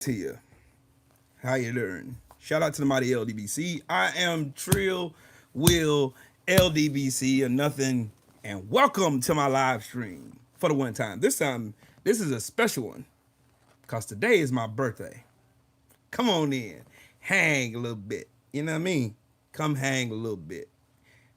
to you. How you doing? Shout out to the mighty LDBC. I am Trill Will LDBC or nothing, and welcome to my live stream for the one time. This is a special one because today is my birthday. Come on in, hang a little bit. You know what I mean? Come hang a little bit.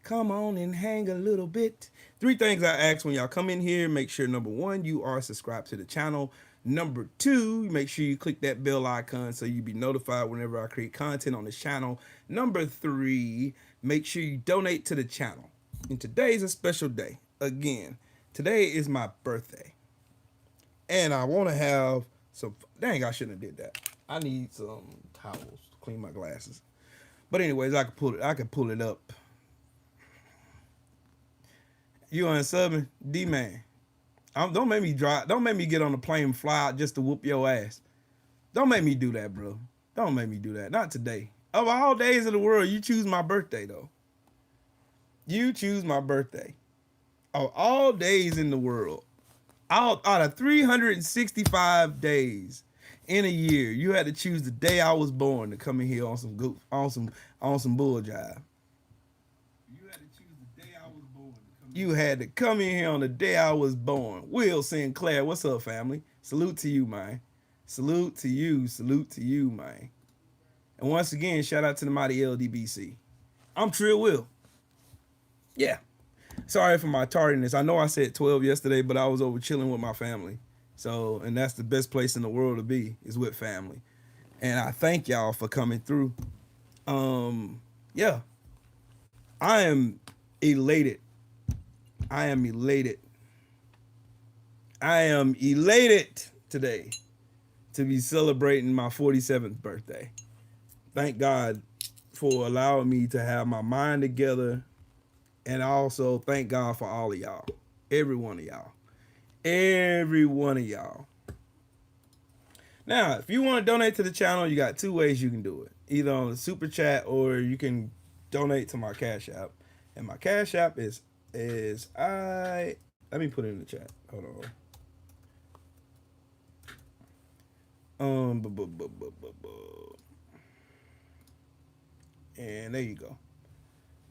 Come on and hang a little bit. Three things I ask when y'all come in here. Make sure, number one, you are subscribed to the channel. Number two, make sure you click that bell icon so you be notified whenever I create content on this channel. Number three, make sure you donate to the channel. And today is a special day. Again, today is my birthday. And I want to have some... Dang, I shouldn't have did that. I need some towels to clean my glasses. But anyways, I can pull it up. You unsubbing? D-Man. Don't make me drive. Don't make me get on the plane and fly out just to whoop your ass. Don't make me do that, bro. Don't make me do that. Not today. Of all days of the world, you choose my birthday, though. You choose my birthday. Of all days in the world, out of 365 days in a year, you had to choose the day I was born to come in here on some bull jive. You had to come in here on the day I was born. Will Sinclair, what's up, family? Salute to you, man. Salute to you, man. And once again, shout out to the mighty LDBC. I'm Trill Will. Yeah. Sorry for my tardiness. I know I said 12 yesterday, but I was over chilling with my family. So, and that's the best place in the world to be, is with family. And I thank y'all for coming through. Yeah. I am elated. I am elated today to be celebrating my 47th birthday. Thank God for allowing me to have my mind together. And also thank God for all of y'all. Every one of y'all. Every one of y'all. Now, if you want to donate to the channel, you got two ways you can do it. Either on the super chat or you can donate to my Cash App. And my Cash App is let me put it in the chat. Hold on. And there you go.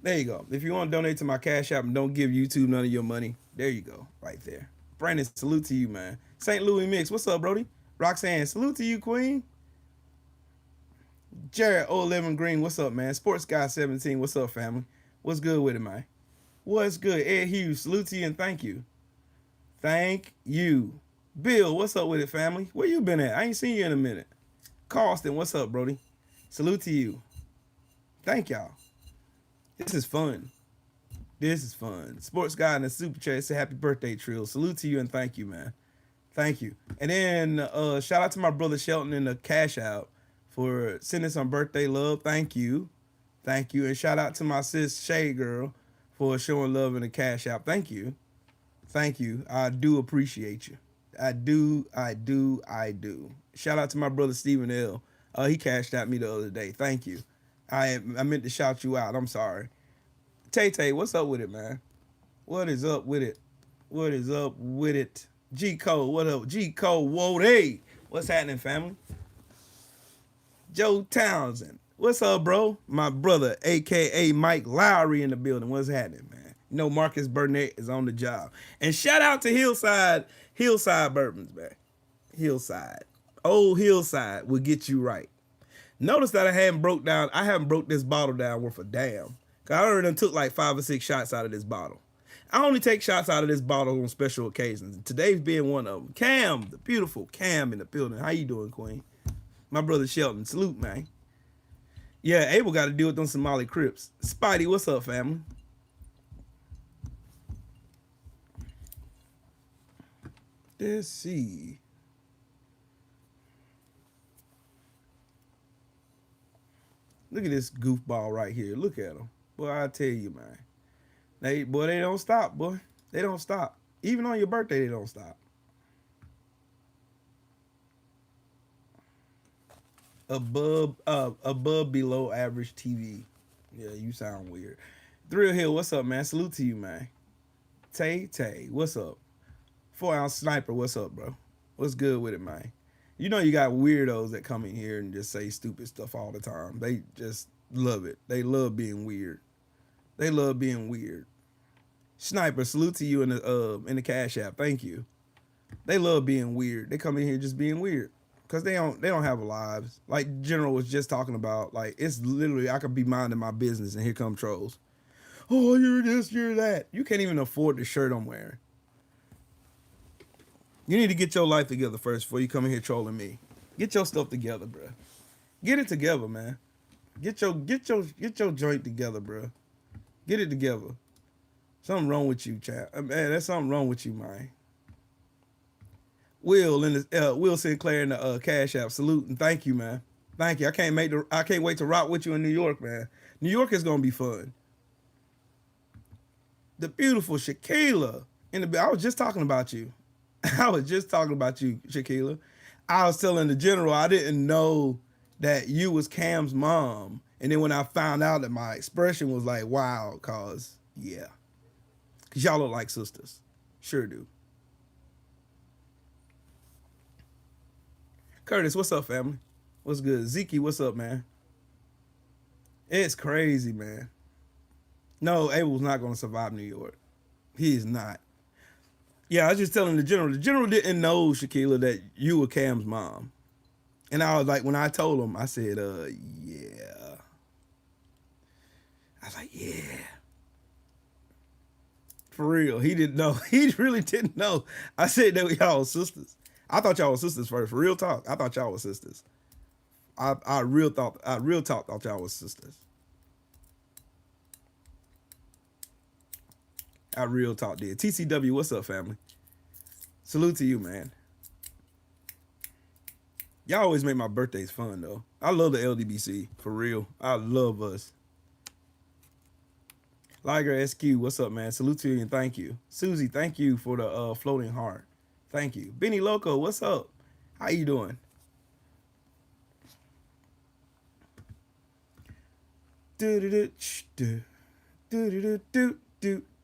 There you go. If you want to donate to my Cash App and don't give YouTube none of your money, there you go. Right there. Brandon, salute to you, man. St. Louis Mix, what's up, Brody? Roxanne, salute to you, Queen. Jared 011 Green, what's up, man? Sports Guy 17, what's up, family? What's good with it, man? What's good? Ed Hughes, salute to you and thank you. Thank you. Bill, what's up with it, family? Where you been at? I ain't seen you in a minute. Carlston, what's up, Brody? Salute to you. Thank y'all. This is fun. This is fun. Sports Guy in the super chat said happy birthday, Trill. Salute to you and thank you, man. Thank you. And then shout out to my brother Shelton in the Cash Out for sending some birthday love. Thank you. Thank you. And shout out to my sis Shay Girl for showing love in the Cash App. Thank you. Thank you. I do appreciate you. I do. Shout out to my brother Stephen L. He cashed out me the other day. Thank you. I meant to shout you out. I'm sorry. Tay, what's up with it, man? What is up with it? What is up with it? G Cole, what up? G Cole, whoa, hey. What's happening, family? Joe Townsend. What's up, bro? My brother, a.k.a. Mike Lowry in the building. What's happening, man? You know Marcus Burnett is on the job. And shout out to Hillside Bourbons, man. Hillside. Old Hillside will get you right. Notice that I haven't broke this bottle down worth a damn. Cause I already took like 5 or 6 shots out of this bottle. I only take shots out of this bottle on special occasions. Today's being one of them. Cam, the beautiful Cam in the building. How you doing, Queen? My brother Shelton. Salute, man. Yeah, Abel got to deal with them Somali Crips. Spidey, what's up, family? Let's see. Look at this goofball right here. Look at him. Boy, I tell you, man. They don't stop, boy. They don't stop. Even on your birthday, they don't stop. Above below average TV. Yeah, you sound weird. Thrill Hill, what's up, man? Salute to you, man. Tay, what's up? 4-ounce sniper, what's up, bro? What's good with it, man? You know, you got weirdos that come in here and just say stupid stuff all the time. They just love it. They love being weird. They love being weird. Sniper, salute to you in the Cash App. Thank you. They love being weird. They come in here just being weird because they don't have lives. Like General was just talking about. Like it's literally I could be minding my business and here come trolls. Oh, you're this, you're that. You can't even afford the shirt I'm wearing. You need to get your life together first before you come in here trolling me. Get your stuff together, bro. Get it together, man. Get your joint together, bro. Get it together. Something wrong with you, chap. Man, there's something wrong with you, man. Will Sinclair in the Cash App. Salute and thank you, man. Thank you. I can't wait to rock with you in New York, man. New York is gonna be fun. The beautiful Shaquila I was just talking about you. I was just talking about you, Shaquila. I was telling the general I didn't know that you was Cam's mom. And then when I found out that my expression was like, wow, cause yeah. Cause y'all look like sisters. Sure do. Curtis, what's up, family? What's good? Zeke, what's up, man? It's crazy, man. No, Abel's not gonna survive New York. He is not. Yeah, I was just telling the general. The general didn't know, Shaquila, that you were Cam's mom. And I was like, when I told him, I said, yeah. I was like, yeah. For real. He didn't know. He really didn't know. I said that y'all were sisters. I thought y'all were sisters first. For real talk. I thought y'all were sisters. I real talk thought y'all was sisters. I real talk did. TCW, what's up, family? Salute to you, man. Y'all always make my birthdays fun, though. I love the LDBC, for real. I love us. Liger SQ, what's up, man? Salute to you and thank you. Susie, thank you for the floating heart. Thank you. Benny Loco, what's up? How you doing?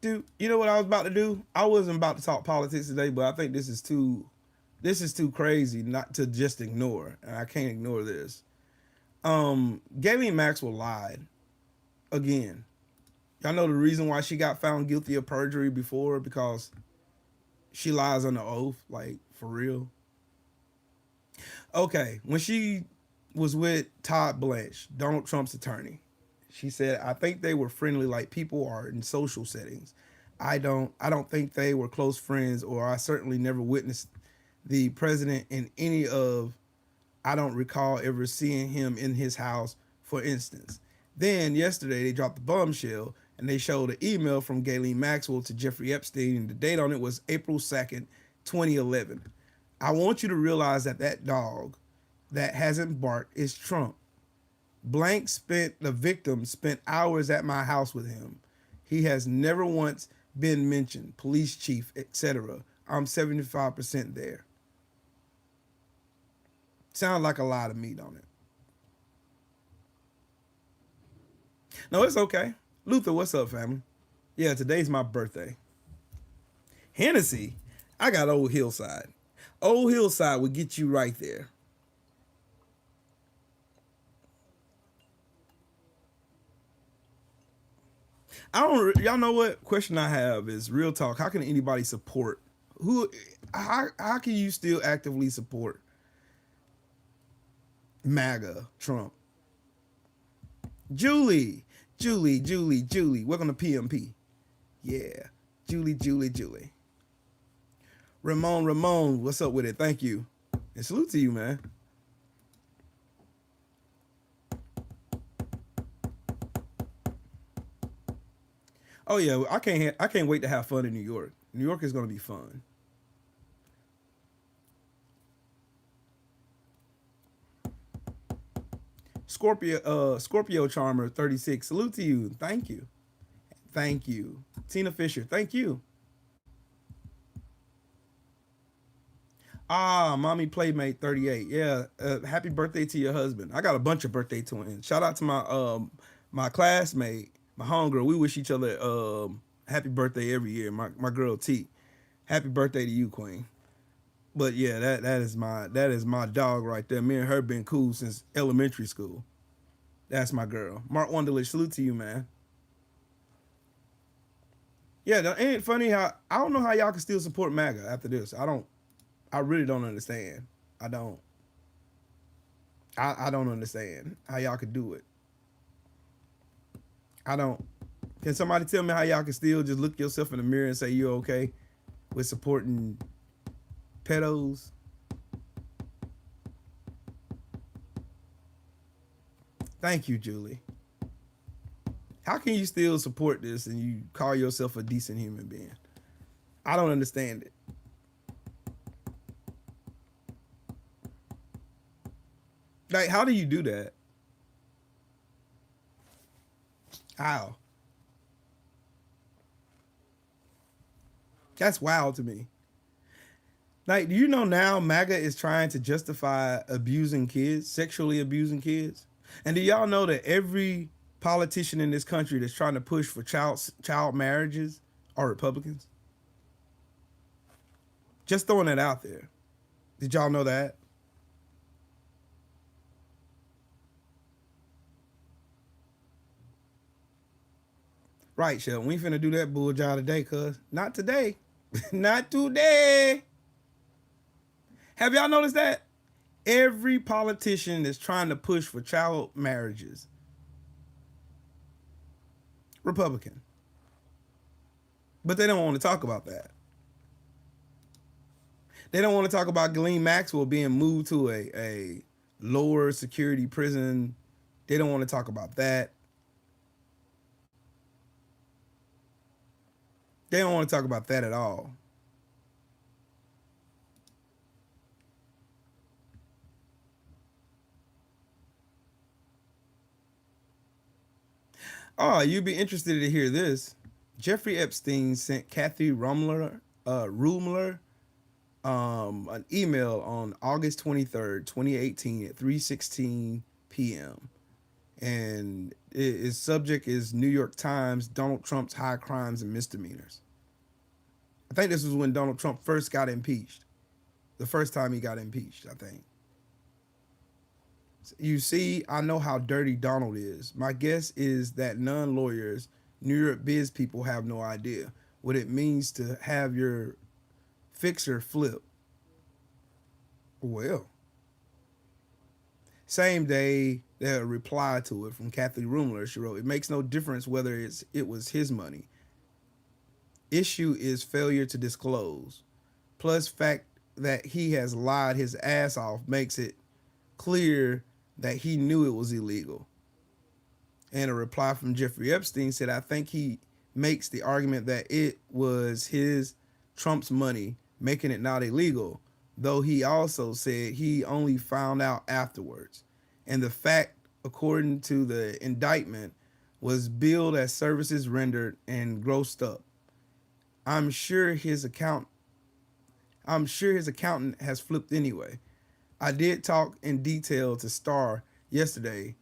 You know what I was about to do? I wasn't about to talk politics today, but I think this is too crazy not to just ignore, and I can't ignore this. Ghislaine Maxwell lied again. Y'all know the reason why she got found guilty of perjury before? Because she lies under oath, like for real. Okay, when she was with Todd Blanche, Donald Trump's attorney, she said, I think they were friendly like people are in social settings. I don't think they were close friends, or I certainly never witnessed the president in any of, I don't recall ever seeing him in his house, for instance. Then yesterday they dropped the bombshell and they showed an email from Ghislaine Maxwell to Jeffrey Epstein, and the date on it was April 2nd, 2011. I want you to realize that dog that hasn't barked is Trump. The victim spent hours at my house with him. He has never once been mentioned, police chief, etc. I'm 75% there. Sounds like a lot of meat on it. No, it's okay. Luther, what's up, family? Yeah, today's my birthday. Hennessy, I got Old Hillside. Old Hillside would get you right there. Y'all know what question I have is real talk. How can anybody support how can you still actively support MAGA Trump? Julie, welcome to PMP. Yeah, Julie. Ramon, what's up with it? Thank you. And salute to you, man. Oh yeah, I can't wait to have fun in New York. New York is gonna be fun. Scorpio Charmer 36. Salute to you. Thank you. Thank you. Tina Fisher. Thank you. Mommy Playmate 38. Yeah. Happy birthday to your husband. I got a bunch of birthday twins. Shout out to my classmate, my homegirl. We wish each other happy birthday every year. My girl T. Happy birthday to you, Queen. But yeah, that is my dog right there. Me and her been cool since elementary school. That's my girl. Mark Wonderlich, salute to you, man. Yeah, ain't it funny how I don't know how y'all can still support MAGA after this. I don't. I really don't understand. I don't. I don't understand how y'all could do it. I don't. Can somebody tell me how y'all can still just look yourself in the mirror and say you're okay with supporting pedos? Thank you, Julie. How can you still support this and you call yourself a decent human being? I don't understand it. Like, how do you do that? How? That's wild to me. Like, do you know now MAGA is trying to justify abusing kids, sexually abusing kids? And do y'all know that every politician in this country that's trying to push for child marriages are Republicans? Just throwing that out there. Did y'all know that? Right, Sheldon. We ain't finna do that bull job today, cuz. Not today. Not today. Have y'all noticed that? Every politician that's trying to push for child marriages, Republican. But they don't want to talk about that. They don't want to talk about Ghislaine Maxwell being moved to a lower security prison. They don't want to talk about that. They don't want to talk about that at all. Oh, you'd be interested to hear this. Jeffrey Epstein sent Kathy Rumler an email on August 23rd, 2018 at 3:16 p.m. And its subject is New York Times, Donald Trump's high crimes and misdemeanors. I think this was when Donald Trump first got impeached. The first time he got impeached, I think. You see, I know how dirty Donald is. My guess is that non-lawyers, New York biz people have no idea what it means to have your fixer flip. Well, same day, the reply to it from Kathy Rumler, she wrote, "It makes no difference whether it was his money. Issue is failure to disclose. Plus, fact that he has lied his ass off makes it clear that he knew it was illegal." And a reply from Jeffrey Epstein said, "I think he makes the argument that it was his Trump's money, making it not illegal, though he also said he only found out afterwards. And the fact, according to the indictment, was billed as services rendered and grossed up. I'm sure his accountant has flipped anyway. I did talk in detail to Starr yesterday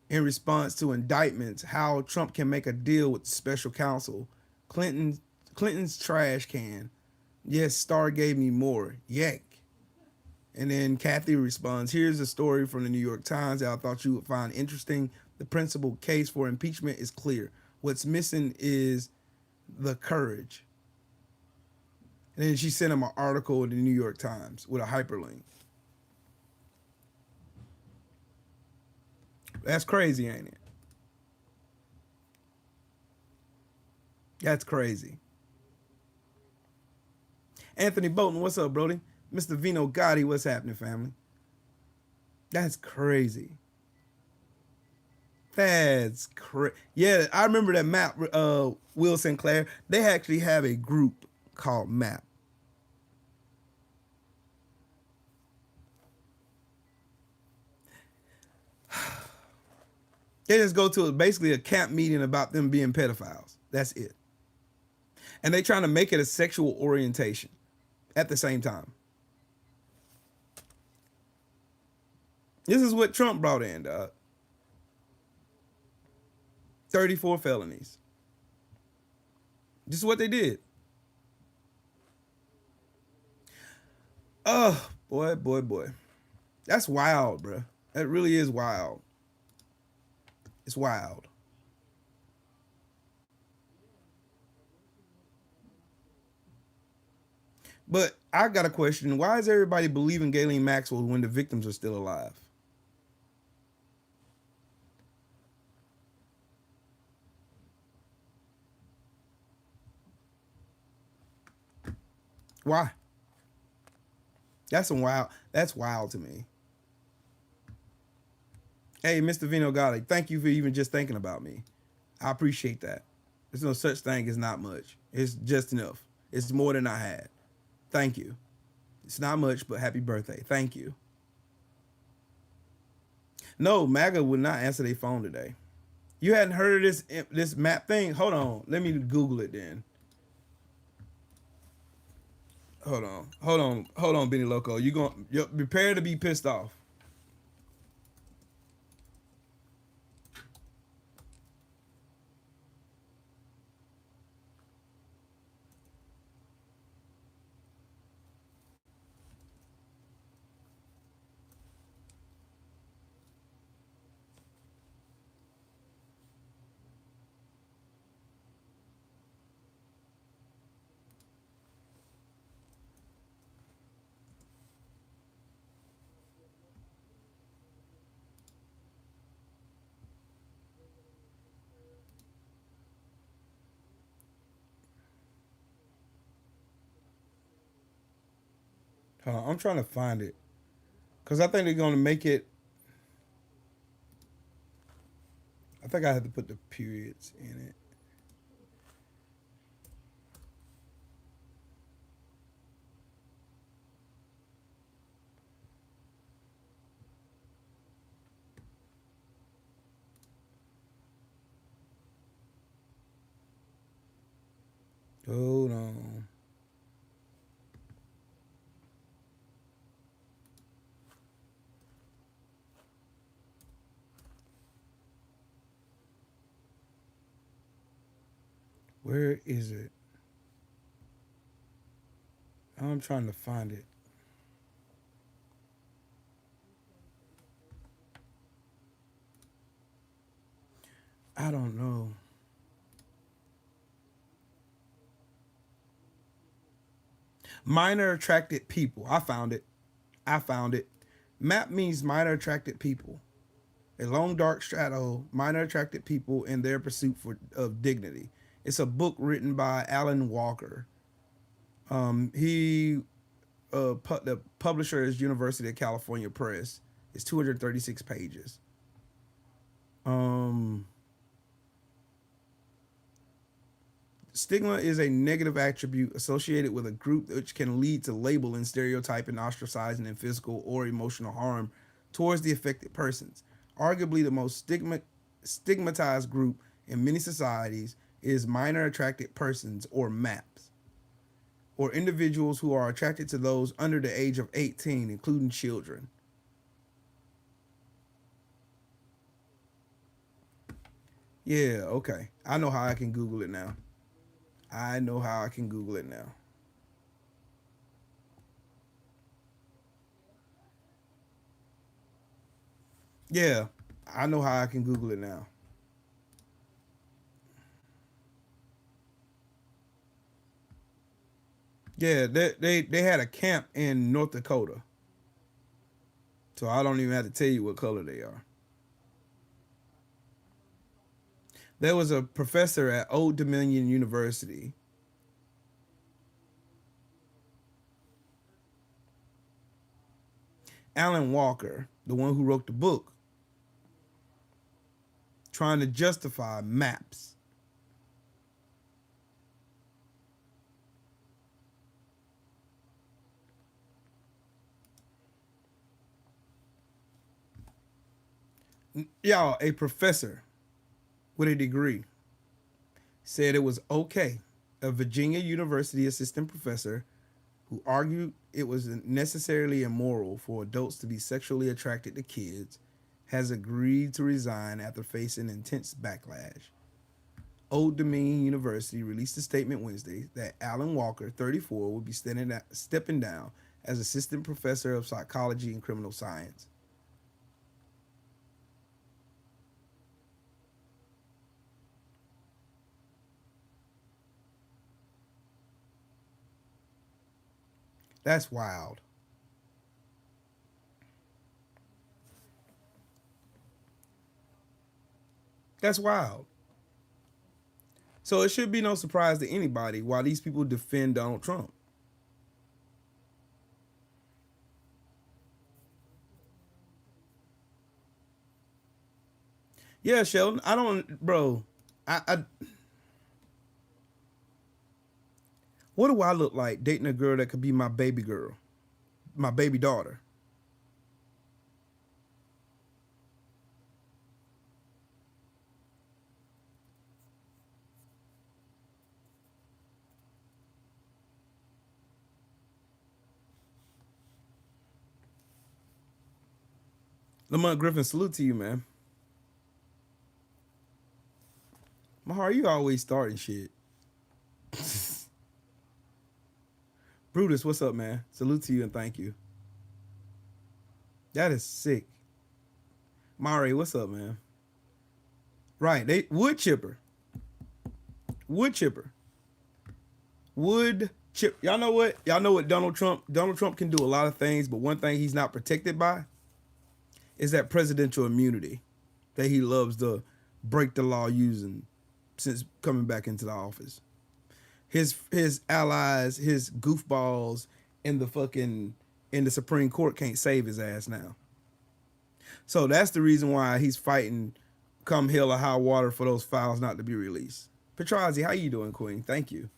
in response to indictments how Trump can make a deal with the special counsel, Clinton's trash can. Yes, Starr gave me more. Yank." And then Kathy responds, "Here's a story from the New York Times that I thought you would find interesting. The principal case for impeachment is clear. What's missing is the courage." And then she sent him an article in the New York Times with a hyperlink. That's crazy, ain't it? That's crazy. Anthony Bolton, what's up, Brody? Mr. Vino Gotti, what's happening, family? That's crazy. That's crazy. Yeah, I remember that map, Will Sinclair. They actually have a group called MAP. They just go to basically a camp meeting about them being pedophiles. That's it. And they trying to make it a sexual orientation at the same time. This is what Trump brought in, dog. 34 felonies. This is what they did. Oh, boy, boy, boy. That's wild, bro. That really is wild. It's wild. But I got a question. Why is everybody believing Ghislaine Maxwell when the victims are still alive? Why? That's some wild. That's wild to me. Hey, Mr. Vino Gotti, thank you for even just thinking about me. I appreciate that. There's no such thing as not much. It's just enough. It's more than I had. Thank you. It's not much, but happy birthday. Thank you. No, MAGA would not answer their phone today. You hadn't heard of this map thing? Hold on. Let me Google it then. Hold on, Benny Loco. You're prepare to be pissed off. I'm trying to find it because I think they're gonna make it. I think I have to put the periods in it. Hold on. Where is it? I'm trying to find it. I don't know. Minor attracted people. I found it. I found it. MAP means minor attracted people. A long dark shadow, minor attracted people in their pursuit of dignity. It's a book written by Alan Walker. The publisher is University of California Press. It's 236 pages. Um, Stigma is a negative attribute associated with a group which can lead to labeling, stereotyping, ostracizing, and physical or emotional harm towards the affected persons. Arguably, the most stigmatized group in many societies is minor attracted persons, or MAPs, or individuals who are attracted to those under the age of 18, including children. Yeah, okay. I know how I can Google it now. I know how I can Google it now. Yeah, I know how I can Google it now. Yeah, they had a camp in North Dakota, so I don't even have to tell you what color they are. There was a professor at Old Dominion University, Alan Walker, the one who wrote the book, trying to justify maps. Y'all, a professor with a degree said it was okay. A Virginia University assistant professor who argued it was necessarily immoral for adults to be sexually attracted to kids has agreed to resign after facing intense backlash. Old Dominion University released a statement Wednesday that Alan Walker, 34, would be stepping down as assistant professor of psychology and criminal science. That's wild. That's wild. So it should be no surprise to anybody why these people defend Donald Trump. Yeah, Sheldon. I don't, bro. I what do I look like dating a girl that could be my baby girl, my baby daughter? Lamont Griffin, salute to you, man. Mahar, you always starting shit. Brutus, what's up, man? Salute to you and thank you. That is sick. Mari, what's up, man? Right, they wood chipper. Wood chipper. Wood chip. Y'all know what? Y'all know what Donald Trump? Donald Trump can do a lot of things, but one thing he's not protected by is that presidential immunity that he loves to break the law using since coming back into the office. His allies, his goofballs in the Supreme Court can't save his ass now. So that's the reason why he's fighting come hell or high water for those files not to be released. Petrazi, how you doing, Queen? Thank you.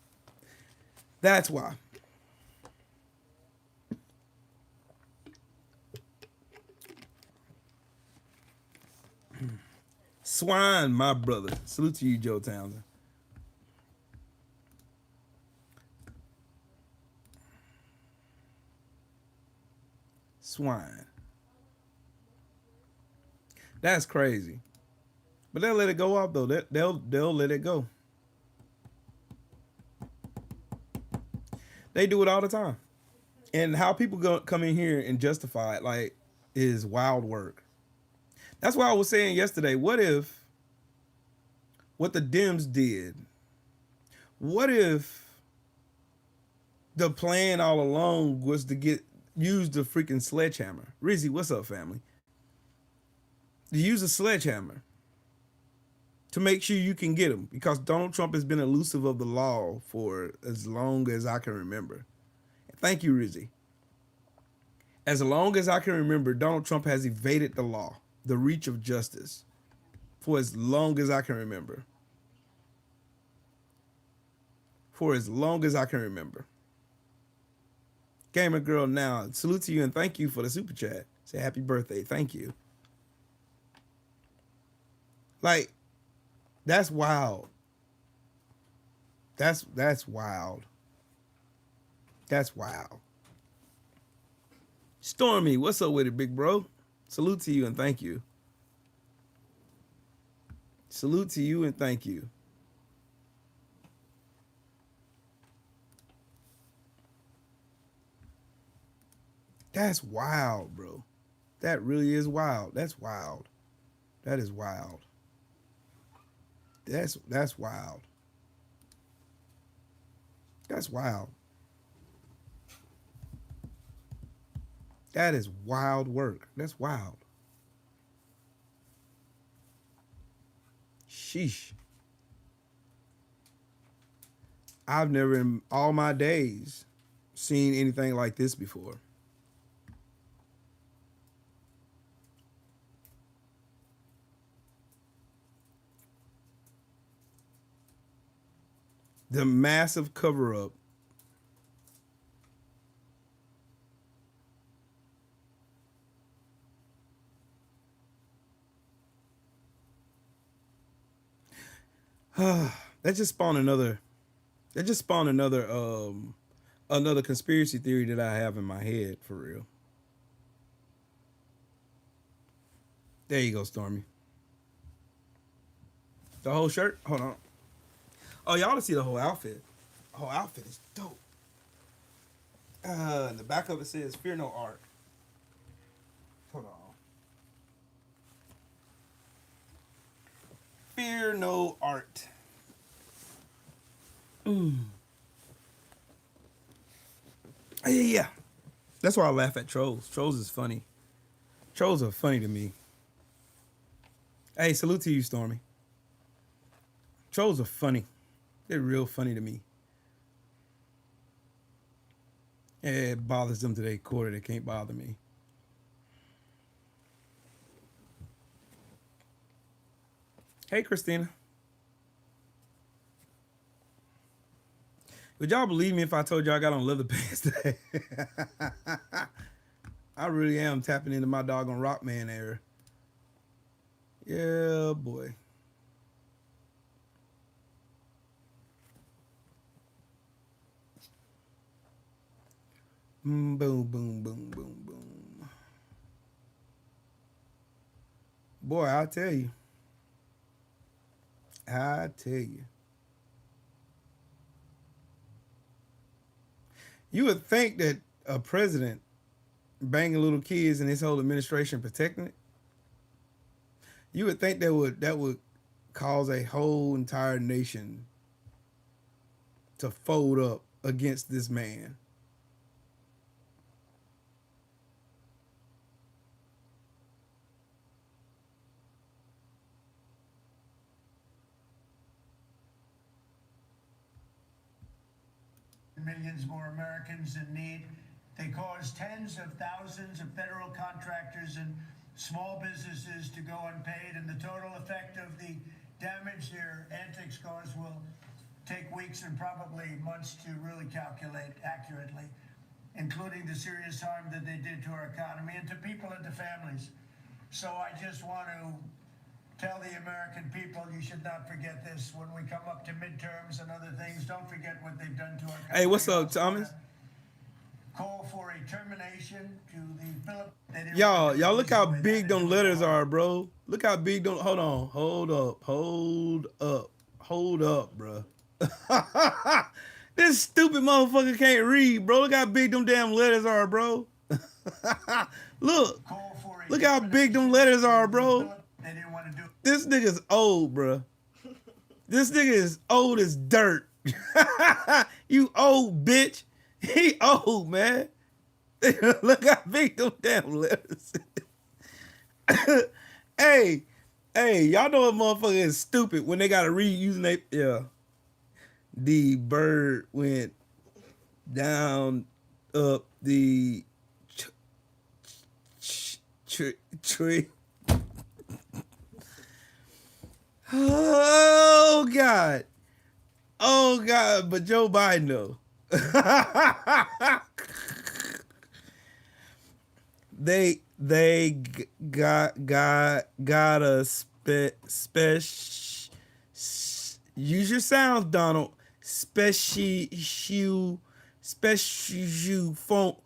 That's why. Swine, my brother. Salute to you, Joe Townsend. Swine. That's crazy. But they'll let it go off though. They'll let it go. They do it all the time. And how people come in here and justify it like is wild work. That's why I was saying yesterday, what if what the Dems did, what if the plan all along was to use the freaking sledgehammer? Rizzy, what's up, family? To use a sledgehammer to make sure you can get him because Donald Trump has been elusive of the law for as long as I can remember. Thank you, Rizzy. As long as I can remember, Donald Trump has evaded the law, the reach of justice, for as long as I can remember. For as long as I can remember. Gamer Girl now, salute to you and thank you for the super chat. Say happy birthday. Thank you. Like, that's wild. That's wild. That's wild. Stormy, what's up with it, big bro? Salute to you and thank you. Salute to you and thank you. That's wild, bro. That really is wild. That's wild. That is wild. That's wild. That's wild. That is wild work. That's wild. Sheesh. I've never in all my days seen anything like this before. The massive cover up. That just spawned another another conspiracy theory that I have in my head for real. There you go, Stormy. The whole shirt? Hold on. Oh, y'all to see the whole outfit. The whole outfit is dope. The back of it says, "Fear no art." Hold on. Fear no art. Yeah. That's why I laugh at trolls. Trolls is funny. Trolls are funny to me. Hey, salute to you, Stormy. Trolls are funny. They're real funny to me. It bothers them to their core. They can't bother me. Hey, Christina. Would y'all believe me if I told y'all I got on leather pants today? I really am tapping into my doggone Rockman era. Yeah, boy. Boom, boom, boom, boom, boom. Boy, I tell you. I tell you. You would think that a president banging little kids and his whole administration protecting it, you would think that would cause a whole entire nation to fold up against this man. Millions more Americans in need. They caused tens of thousands of federal contractors and small businesses to go unpaid, and the total effect of the damage their antics cause will take weeks and probably months to really calculate accurately, including the serious harm that they did to our economy and to people and to families. So I just want to tell the American people, you should not forget this when we come up to midterms and other things. Don't forget what they've done to our country. Hey, what's up, Thomas? Call for a termination to the Philippines. Y'all look how big them letters are, bro. Look how big them. Hold on, hold up, bro. This stupid motherfucker can't read, bro. Look how big them damn letters are, bro. Look how big them letters are, bro. This nigga's old, bro. This nigga is old as dirt. You old bitch. He old, man. Look how big them damn letters. Hey, y'all know a motherfucker is stupid when they gotta read using they The bird went down up the tree. Oh God, but Joe Biden though. they got a special. Use your sounds, Donald. Special font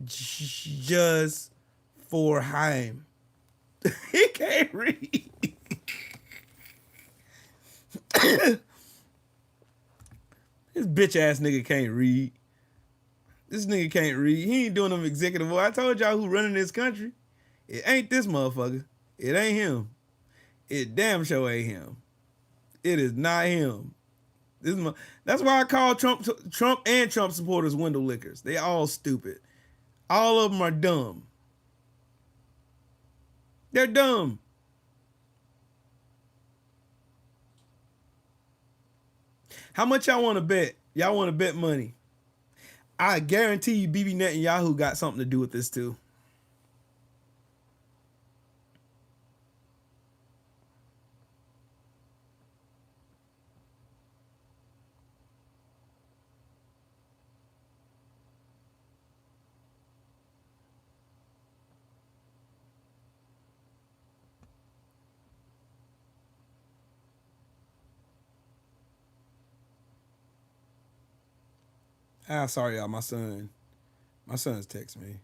just for him. He can't read. This bitch ass nigga can't read. This nigga can't read. He ain't doing them executive work. I told y'all who running this country. It ain't this motherfucker. It ain't him. It damn sure ain't him. It is not him. That's why I call Trump and Trump supporters window lickers. They all stupid. All of them are dumb. They're dumb. How much y'all want to bet? Y'all want to bet money? I guarantee you Bibi Netanyahu got something to do with this too. Sorry, y'all. My son's texting me.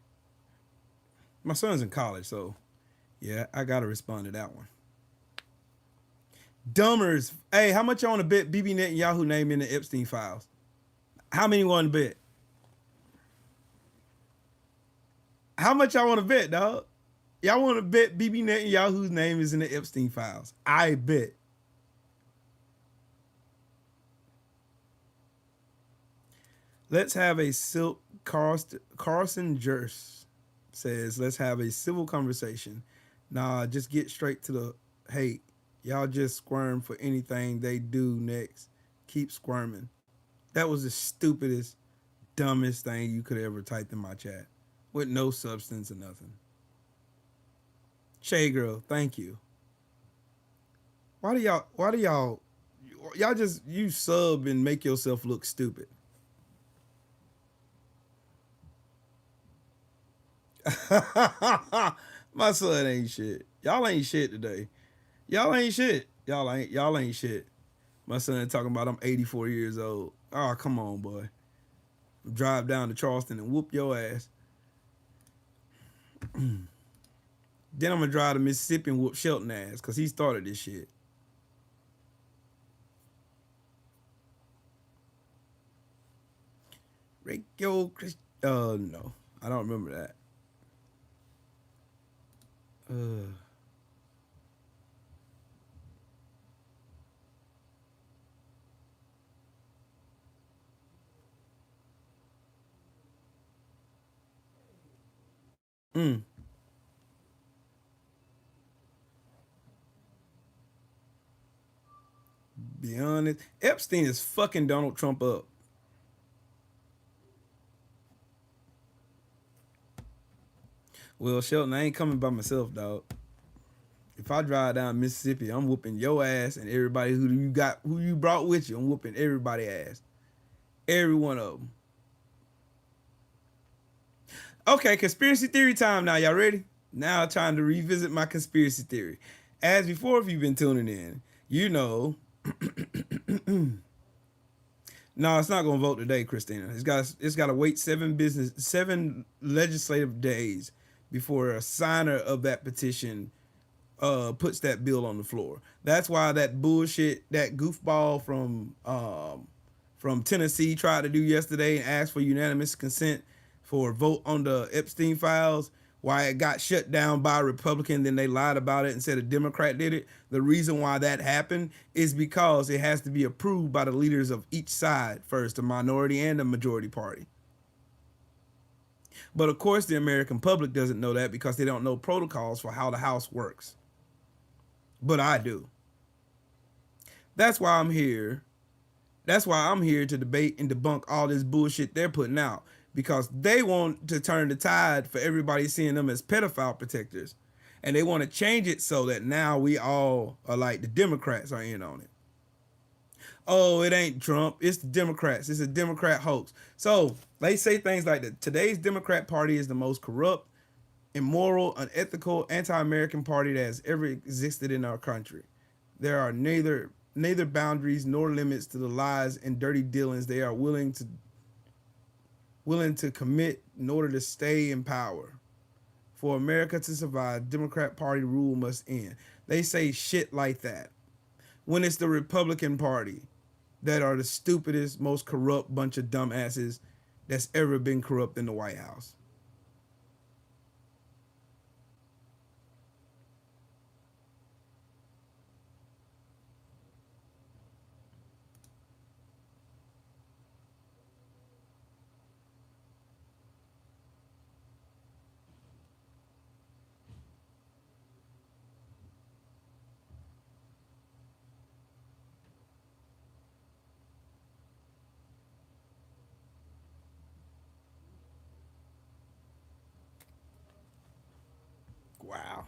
My son's in college, so yeah, I gotta respond to that one. Dummers. Hey, how much y'all want to bet Bibi Netanyahu name in the Epstein files? How many want to bet? How much y'all want to bet, dog? Y'all want to bet BB Netanyahu's name is in the Epstein files? I bet. Let's have a silk. Carson Jurst says, let's have a civil conversation. Nah, just get straight to the hate. Y'all just squirm for anything they do next. Keep squirming. That was the stupidest, dumbest thing you could ever type in my chat with no substance or nothing. Shay girl, thank you. Why do y'all just you sub and make yourself look stupid? My son ain't shit. Y'all ain't shit today. Y'all ain't shit. Y'all ain't shit. My son talking about I'm 84 years old. Oh, come on, boy. Drive down to Charleston and whoop your ass. Then I'm gonna drive to Mississippi and whoop Shelton ass because he started this shit. Rico Chris. No, I don't remember that. Uh. Mm. Be honest, Epstein is fucking Donald Trump up. Well, Shelton, I ain't coming by myself, dog. If I drive down Mississippi, I'm whooping your ass and everybody who you brought with you. I'm whooping everybody ass, every one of them. Okay, conspiracy theory time now. Y'all ready? Now time to revisit my conspiracy theory. As before, if you've been tuning in, you know. No, it's not gonna vote today, Christina. It's got to wait seven legislative days before a signer of that petition puts that bill on the floor. That's why that bullshit, that goofball from Tennessee tried to do yesterday and asked for unanimous consent for a vote on the Epstein files. Why it got shut down by a Republican, then they lied about it and said a Democrat did it. The reason why that happened is because it has to be approved by the leaders of each side first, the minority and the majority party. But of course, the American public doesn't know that because they don't know protocols for how the House works. But I do. That's why I'm here. That's why I'm here to debate and debunk all this bullshit they're putting out, because they want to turn the tide for everybody seeing them as pedophile protectors. And they want to change it so that now we all are like the Democrats are in on it. Oh, it ain't Trump. It's the Democrats. It's a Democrat hoax. So they say things like that. Today's Democrat Party is the most corrupt, immoral, unethical, anti-American party that has ever existed in our country. There are neither boundaries nor limits to the lies and dirty dealings they are willing to commit in order to stay in power. For America to survive, Democrat Party rule must end. They say shit like that when it's the Republican Party that are the stupidest, most corrupt bunch of dumbasses that's ever been corrupt in the White House. Wow.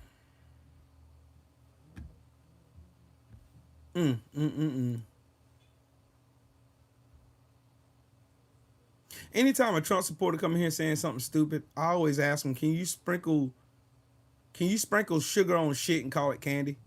Mm, mm, mm, mm. Anytime a Trump supporter come in here saying something stupid, I always ask them, can you sprinkle sugar on shit and call it candy?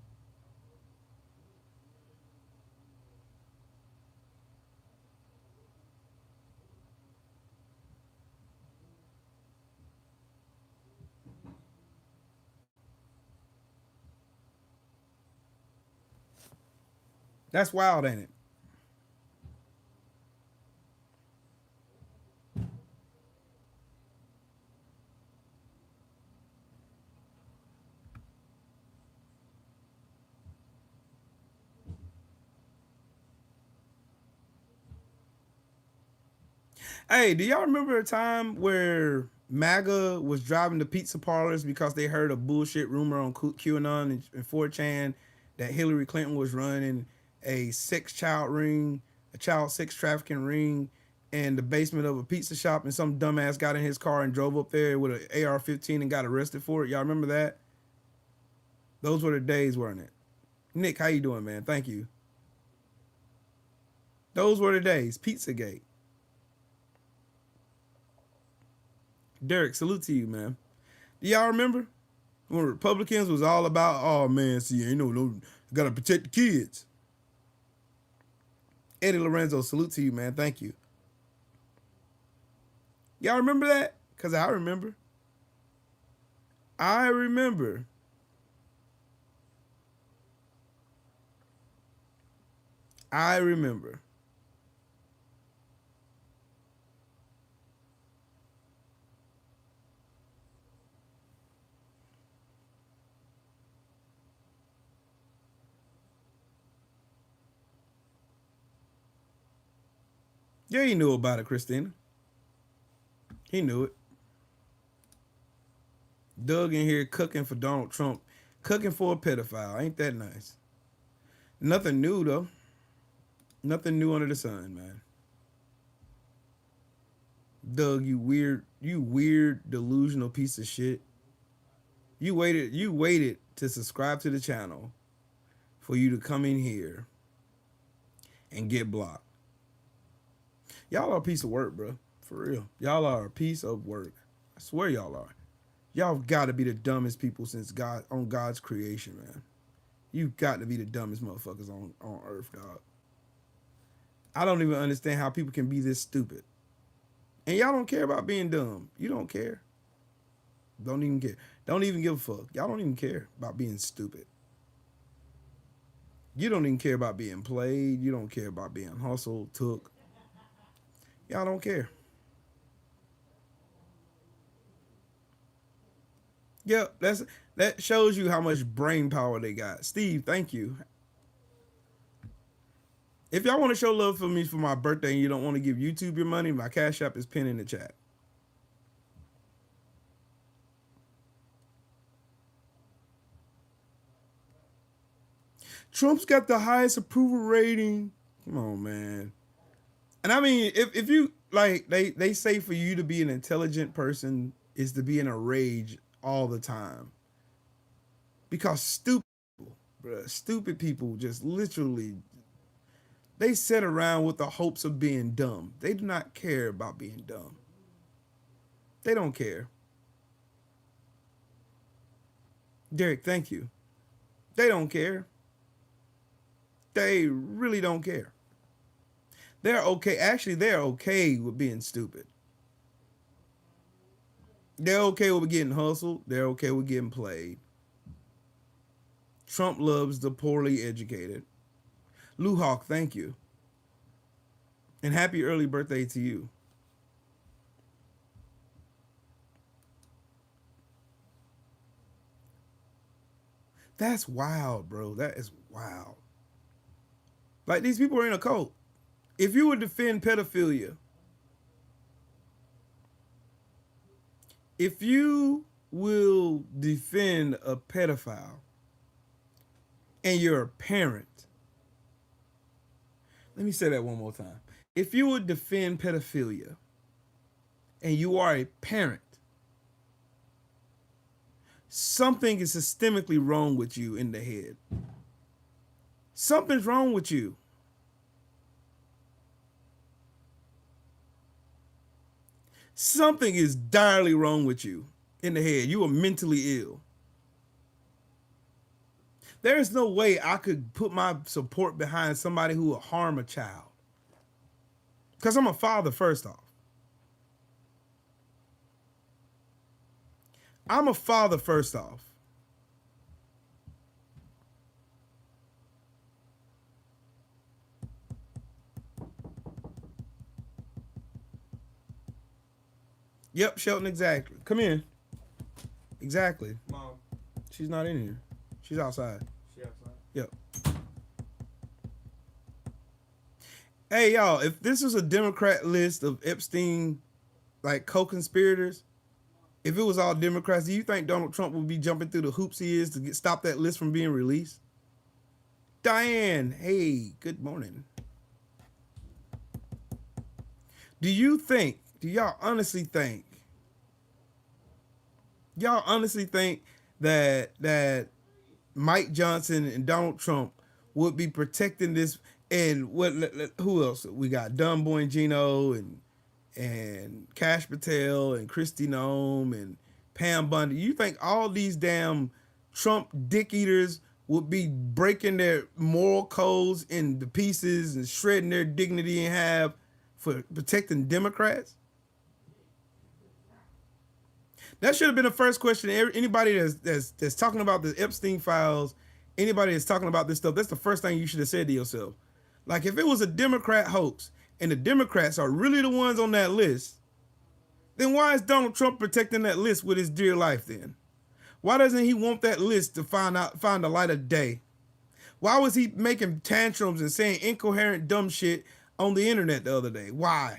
That's wild, ain't it? Hey, do y'all remember a time where MAGA was driving to pizza parlors because they heard a bullshit rumor on QAnon and 4chan that Hillary Clinton was running a child sex trafficking ring in the basement of a pizza shop, and some dumbass got in his car and drove up there with an AR-15 and got arrested for it? Y'all remember that? Those were the days, weren't it? Nick, how you doing, man? Thank you. Those were the days. Pizzagate. Derek, salute to you, man. Do y'all remember when Republicans was all about, oh man, see, ain't no, gotta protect the kids. Eddie Lorenzo, salute to you, man. Thank you. Y'all remember that? Because I remember. I remember. I remember. Yeah, he knew about it, Christina. He knew it. Doug in here cooking for Donald Trump. Cooking for a pedophile. Ain't that nice? Nothing new, though. Nothing new under the sun, man. Doug, you weird, delusional piece of shit. You waited to subscribe to the channel for you to come in here and get blocked. Y'all are a piece of work, bro. For real. Y'all are a piece of work. I swear y'all are. Y'all got to be the dumbest people since on God's creation, man. You got to be the dumbest motherfuckers on earth, dog. I don't even understand how people can be this stupid. And y'all don't care about being dumb. You don't care. Don't even care. Don't even give a fuck. Y'all don't even care about being stupid. You don't even care about being played. You don't care about being hustled, took. Y'all don't care. Yep, that shows you how much brain power they got. Steve, thank you. If y'all want to show love for me for my birthday and you don't want to give YouTube your money, my Cash App is pinned in the chat. Trump's got the highest approval rating. Come on, man. And I mean, if you like, they say for you to be an intelligent person is to be in a rage all the time. Because stupid people just literally, they sit around with the hopes of being dumb. They do not care about being dumb. They don't care. Derek, thank you. They don't care. They really don't care. They're okay. Actually, they're okay with being stupid. They're okay with getting hustled. They're okay with getting played. Trump loves the poorly educated. Lou Hawk, thank you. And happy early birthday to you. That's wild, bro. That is wild. Like, these people are in a cult. If you would defend pedophilia, if you will defend a pedophile and you're a parent, let me say that one more time. If you would defend pedophilia and you are a parent, something is systemically wrong with you in the head. Something's wrong with you. Something is direly wrong with you in the head. You are mentally ill. There is no way I could put my support behind somebody who will harm a child. Because I'm a father, first off. I'm a father, first off. Yep, Shelton, exactly. Come in. Exactly. Mom, She's not in here. She's outside. she outside? Yep. Hey y'all, if this was a Democrat list of Epstein like co-conspirators, if it was all Democrats, do you think Donald Trump would be jumping through the hoops he is to stop that list from being released? Diane, hey, good morning. Do y'all honestly think that Mike Johnson and Donald Trump would be protecting this? And who else? We got Dunn Gino and Cash Patel and Christy Nome and Pam Bundy. You think all these damn Trump dick eaters would be breaking their moral codes into pieces and shredding their dignity in half for protecting Democrats? That should have been the first question. Anybody that's talking about the Epstein files, anybody that's talking about this stuff, that's the first thing you should have said to yourself. Like, if it was a Democrat hoax and the Democrats are really the ones on that list, then why is Donald Trump protecting that list with his dear life then? Why doesn't he want that list to find the light of day? Why was he making tantrums and saying incoherent dumb shit on the internet the other day? Why?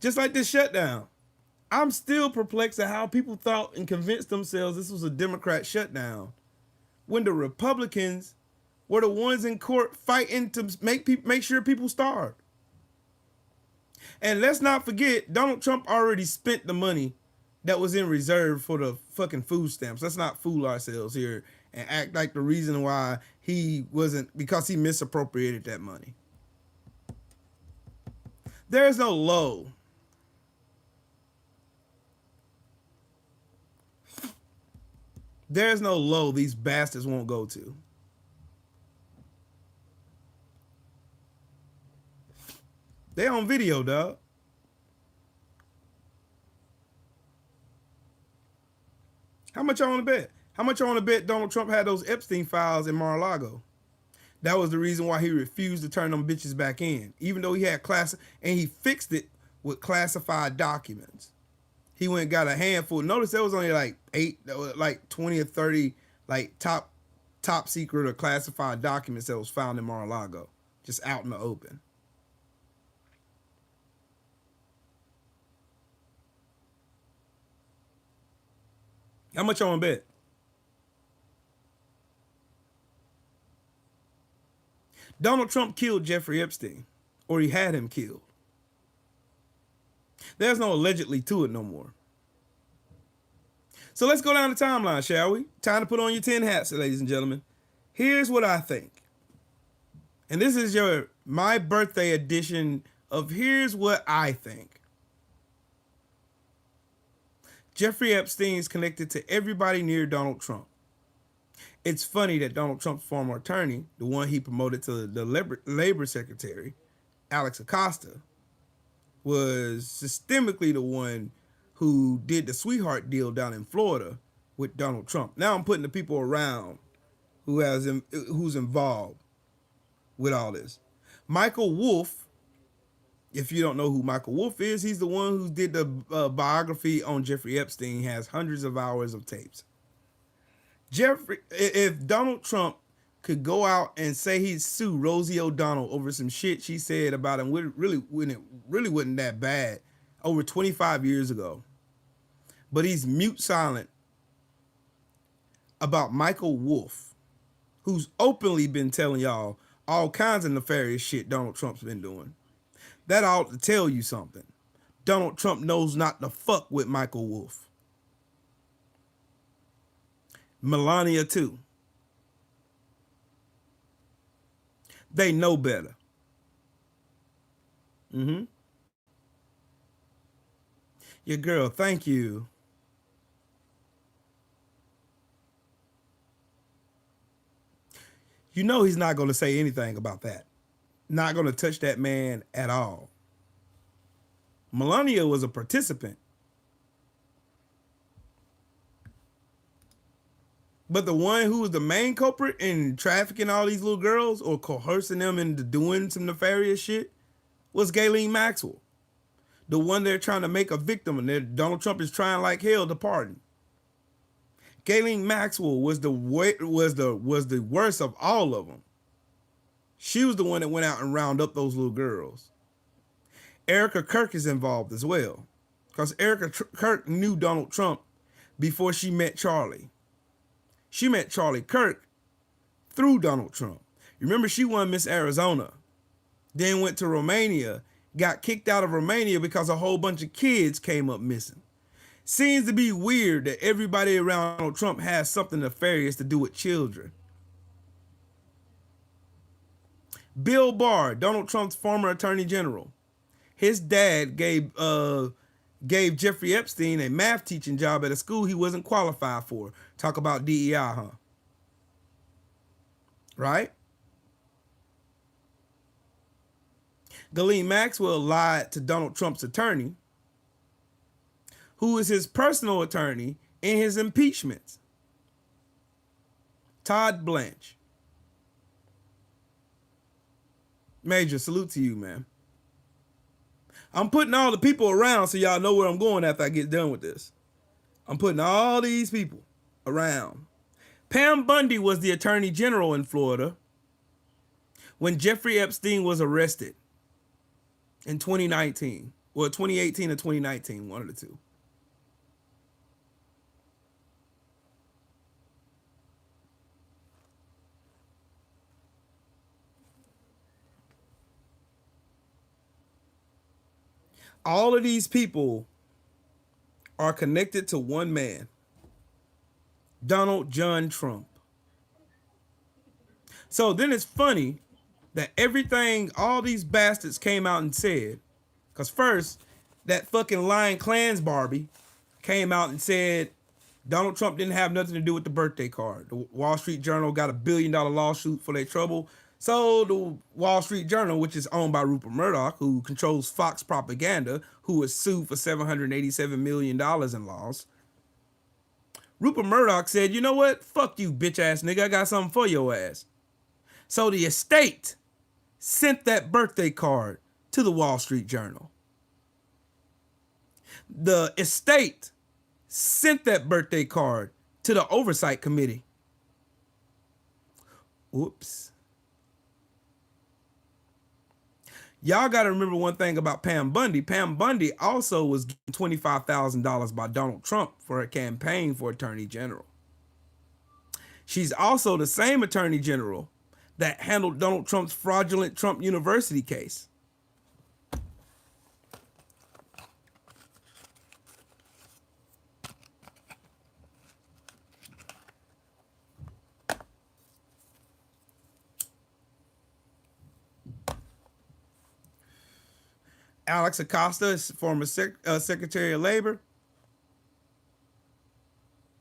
Just like this shutdown. I'm still perplexed at how people thought and convinced themselves this was a Democrat shutdown when the Republicans were the ones in court fighting to make sure people starved. And let's not forget, Donald Trump already spent the money that was in reserve for the fucking food stamps. Let's not fool ourselves here and act like the reason why he wasn't, because he misappropriated that money. There's no low. There's no low these bastards won't go to. They on video, dog. How much y'all want to bet? How much y'all want to bet Donald Trump had those Epstein files in Mar-a-Lago? That was the reason why he refused to turn them bitches back in, even though he had and he fixed it with classified documents. He went and got a handful. Notice there was only like 20 or 30 like top secret or classified documents that was found in Mar-a-Lago, just out in the open. How much y'all want to bet? Donald Trump killed Jeffrey Epstein, or he had him killed. There's no allegedly to it no more. So let's go down the timeline, shall we? Time to put on your 10 hats, ladies and gentlemen. Here's what I think. And this is my birthday edition of Here's What I Think. Jeffrey Epstein is connected to everybody near Donald Trump. It's funny that Donald Trump's former attorney, the one he promoted to the labor secretary, Alex Acosta, was systemically the one who did the sweetheart deal down in Florida with Donald Trump. Now I'm putting the people around who's involved with all this. Michael Wolff, if you don't know who Michael Wolff is, he's the one who did the biography on Jeffrey Epstein. He has hundreds of hours of tapes. If Donald Trump could go out and say he'd sue Rosie O'Donnell over some shit she said about him, when it really wasn't that bad, over 25 years ago. But he's mute silent about Michael Wolff, who's openly been telling y'all all kinds of nefarious shit Donald Trump's been doing. That ought to tell you something. Donald Trump knows not to fuck with Michael Wolff. Melania too. They know better. Your girl, thank you. You know he's not going to say anything about that. Not going to touch that man at all. Melania was a participant. But the one who was the main culprit in trafficking all these little girls or coercing them into doing some nefarious shit was Ghislaine Maxwell. the one they're trying to make a victim, and Donald Trump is trying like hell to pardon. Ghislaine Maxwell was the worst of all of them. She was the one that went out and rounded up those little girls. Erica Kirk is involved as well, because Erica Kirk knew Donald Trump before she met Charlie. She met Charlie Kirk through Donald Trump. Remember, she won Miss Arizona, then went to Romania, got kicked out of Romania because a whole bunch of kids came up missing. Seems to be weird that everybody around Donald Trump has something nefarious to do with children. Bill Barr, Donald Trump's former attorney general, his dad gave Jeffrey Epstein a math teaching job at a school he wasn't qualified for. Talk about DEI, huh? Right? Ghislaine Maxwell lied to Donald Trump's attorney, who is his personal attorney in his impeachments. Todd Blanche. Major, salute to you, man. I'm putting all the people around so y'all know where I'm going after I get done with this. I'm putting all these people around. Pam Bundy was the attorney general in Florida when Jeffrey Epstein was arrested in 2019. Well, 2018 or 2019, one of the two. All of these people are connected to one man, Donald John Trump. So then it's funny that everything all these bastards came out and said, because first, that fucking lying Klans Barbie came out and said Donald Trump didn't have nothing to do with the birthday card. The Wall Street Journal got $1 billion lawsuit for their trouble. So the Wall Street Journal, which is owned by Rupert Murdoch, who controls Fox Propaganda, who was sued for $787 million in loss, Rupert Murdoch said, you know what? Fuck you, bitch ass nigga. I got something for your ass. So the estate sent that birthday card to the Wall Street Journal. The estate sent that birthday card to the Oversight Committee. Oops. Y'all got to remember one thing about Pam Bundy. Pam Bundy also was given $25,000 by Donald Trump for her campaign for attorney general. She's also the same attorney general that handled Donald Trump's fraudulent Trump University case. Alex Acosta, former Secretary of Labor,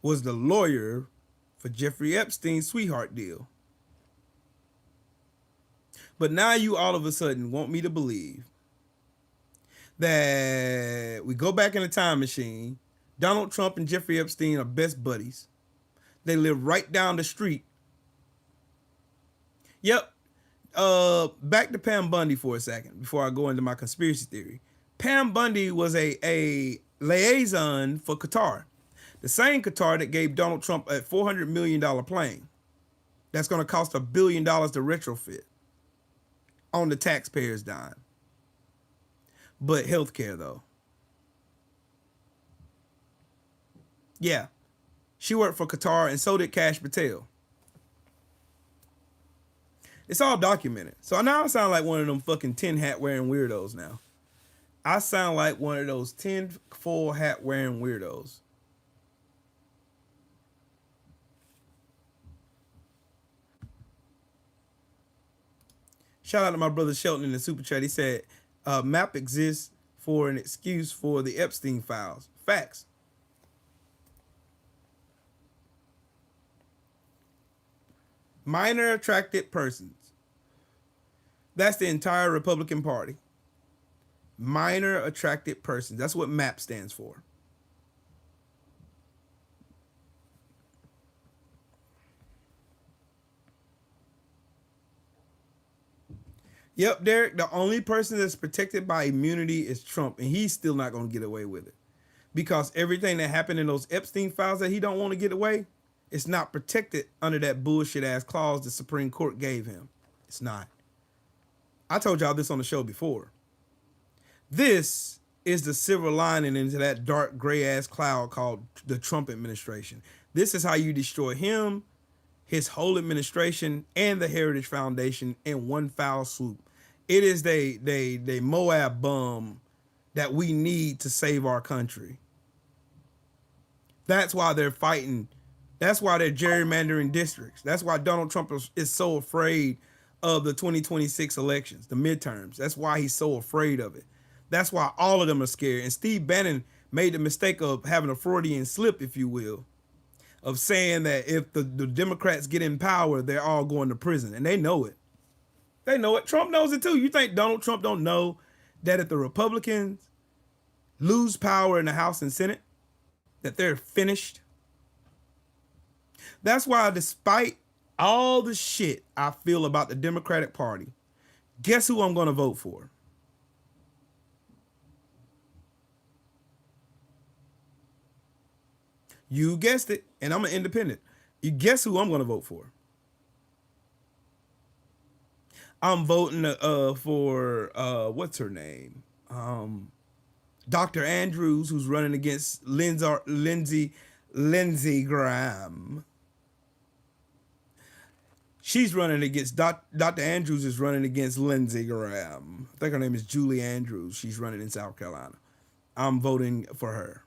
was the lawyer for Jeffrey Epstein's sweetheart deal. But now you all of a sudden want me to believe that we go back in a time machine. Donald Trump and Jeffrey Epstein are best buddies. They live right down the street. Yep. Back to Pam Bundy for a second before I go into my conspiracy theory. Pam Bundy was a liaison for Qatar. The same Qatar that gave Donald Trump a $400 million plane. That's going to cost $1 billion to retrofit on the taxpayer's dime. But healthcare, though. Yeah. She worked for Qatar, and so did Kash Patel. It's all documented. So now I sound like one of them fucking tin hat wearing weirdos now. I sound like one of those tin-foil hat wearing weirdos. Shout out to my brother Shelton in the super chat. He said, map exists for an excuse for the Epstein files. Facts. Minor attracted persons. That's the entire Republican Party. Minor attracted persons. That's what MAP stands for. Yep, Derek. The only person that's protected by immunity is Trump, and he's still not going to get away with it because everything that happened in those Epstein files that he don't want to get away, it's not protected under that bullshit ass clause the Supreme Court gave him. It's not. I told y'all this on the show before. This is the silver lining into that dark gray ass cloud called the Trump administration. This is how you destroy him, his whole administration, and the Heritage Foundation in one foul swoop. It is the Moab bomb that we need to save our country. That's why they're fighting. That's why they're gerrymandering districts. That's why Donald Trump is so afraid of the 2026 elections, the midterms. That's why he's so afraid of it. That's why all of them are scared. And Steve Bannon made the mistake of having a Freudian slip, if you will, of saying that if the Democrats get in power, they're all going to prison. And they know it. They know it. Trump knows it too. You think Donald Trump don't know that if the Republicans lose power in the House and Senate, that they're finished? That's why, despite all the shit I feel about the Democratic Party, guess who I'm going to vote for? You guessed it, and I'm an independent. You guess who I'm going to vote for? I'm voting for what's her name? Dr. Andrews, who's running against Lindsey Graham. She's running against Dr. Andrews is running against Lindsey Graham. I think her name is Julie Andrews. She's running in South Carolina. I'm voting for her.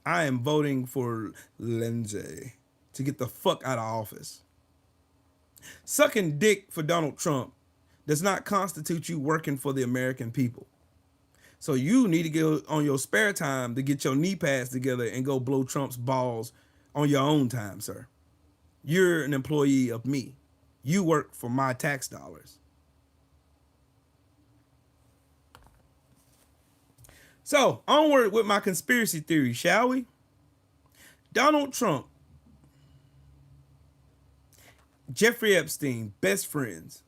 I am voting for Lindsey to get the fuck out of office. Sucking dick for Donald Trump does not constitute you working for the American people. So you need to go on your spare time to get your knee pads together and go blow Trump's balls on your own time, sir. You're an employee of me. You work for my tax dollars. So, onward with my conspiracy theory, shall we? Donald Trump, Jeffrey Epstein, best friends.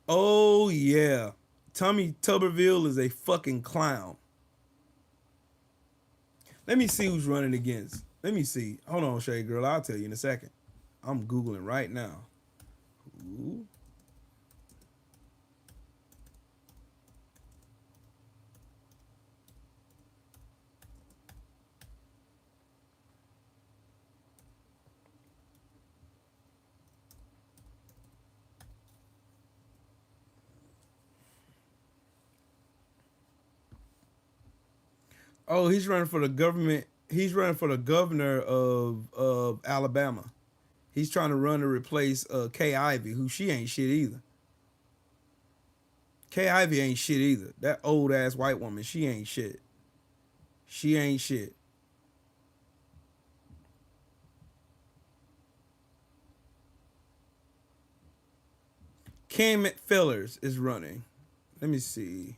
Oh, yeah. Tommy Tuberville is a fucking clown. Let me see who's running against. Let me see. Hold on, Shay Girl. I'll tell you in a second. I'm Googling right now. Ooh. Oh, he's running for the government. He's running for the governor of Alabama. He's trying to run to replace Kay Ivey, who she ain't shit either. Kay Ivey ain't shit either. That old ass white woman, she ain't shit. She ain't shit. Ken McFellers is running. Let me see.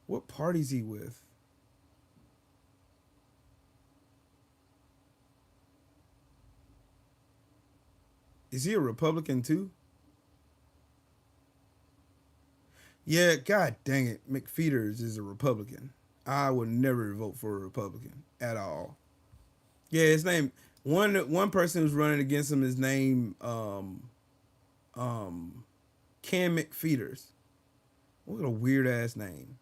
What party's he with? Is he a Republican too? Yeah, god dang it. McFeeters is a Republican. I would never vote for a Republican at all. Yeah, his name one person who's running against him is named Ken McFeeters. What a weird ass name.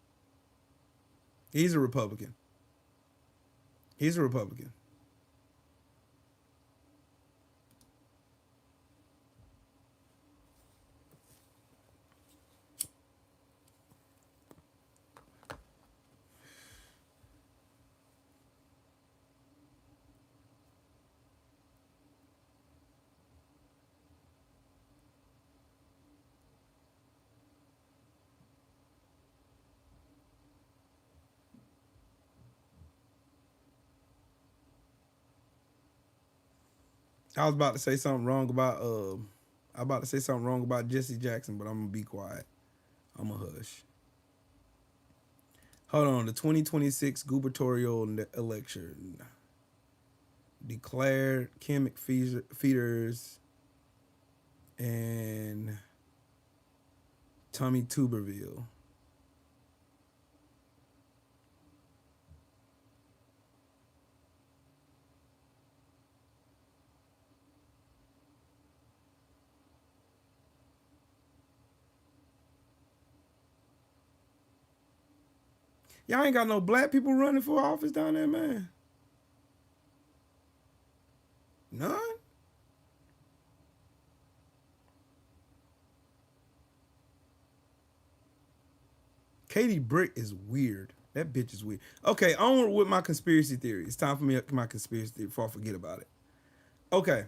He's a Republican. He's a Republican. I was about to say something wrong about I'm about to say something wrong about Jesse Jackson, but I'm gonna be quiet. I'm a hush. Hold on, the 2026 gubernatorial election. declared chemic feeders and Tommy Tuberville. Y'all ain't got no black people running for office down there, man. None? Katie Brick is weird. That bitch is weird. Okay, on with my conspiracy theory. It's time for me my conspiracy theory before I forget about it. Okay.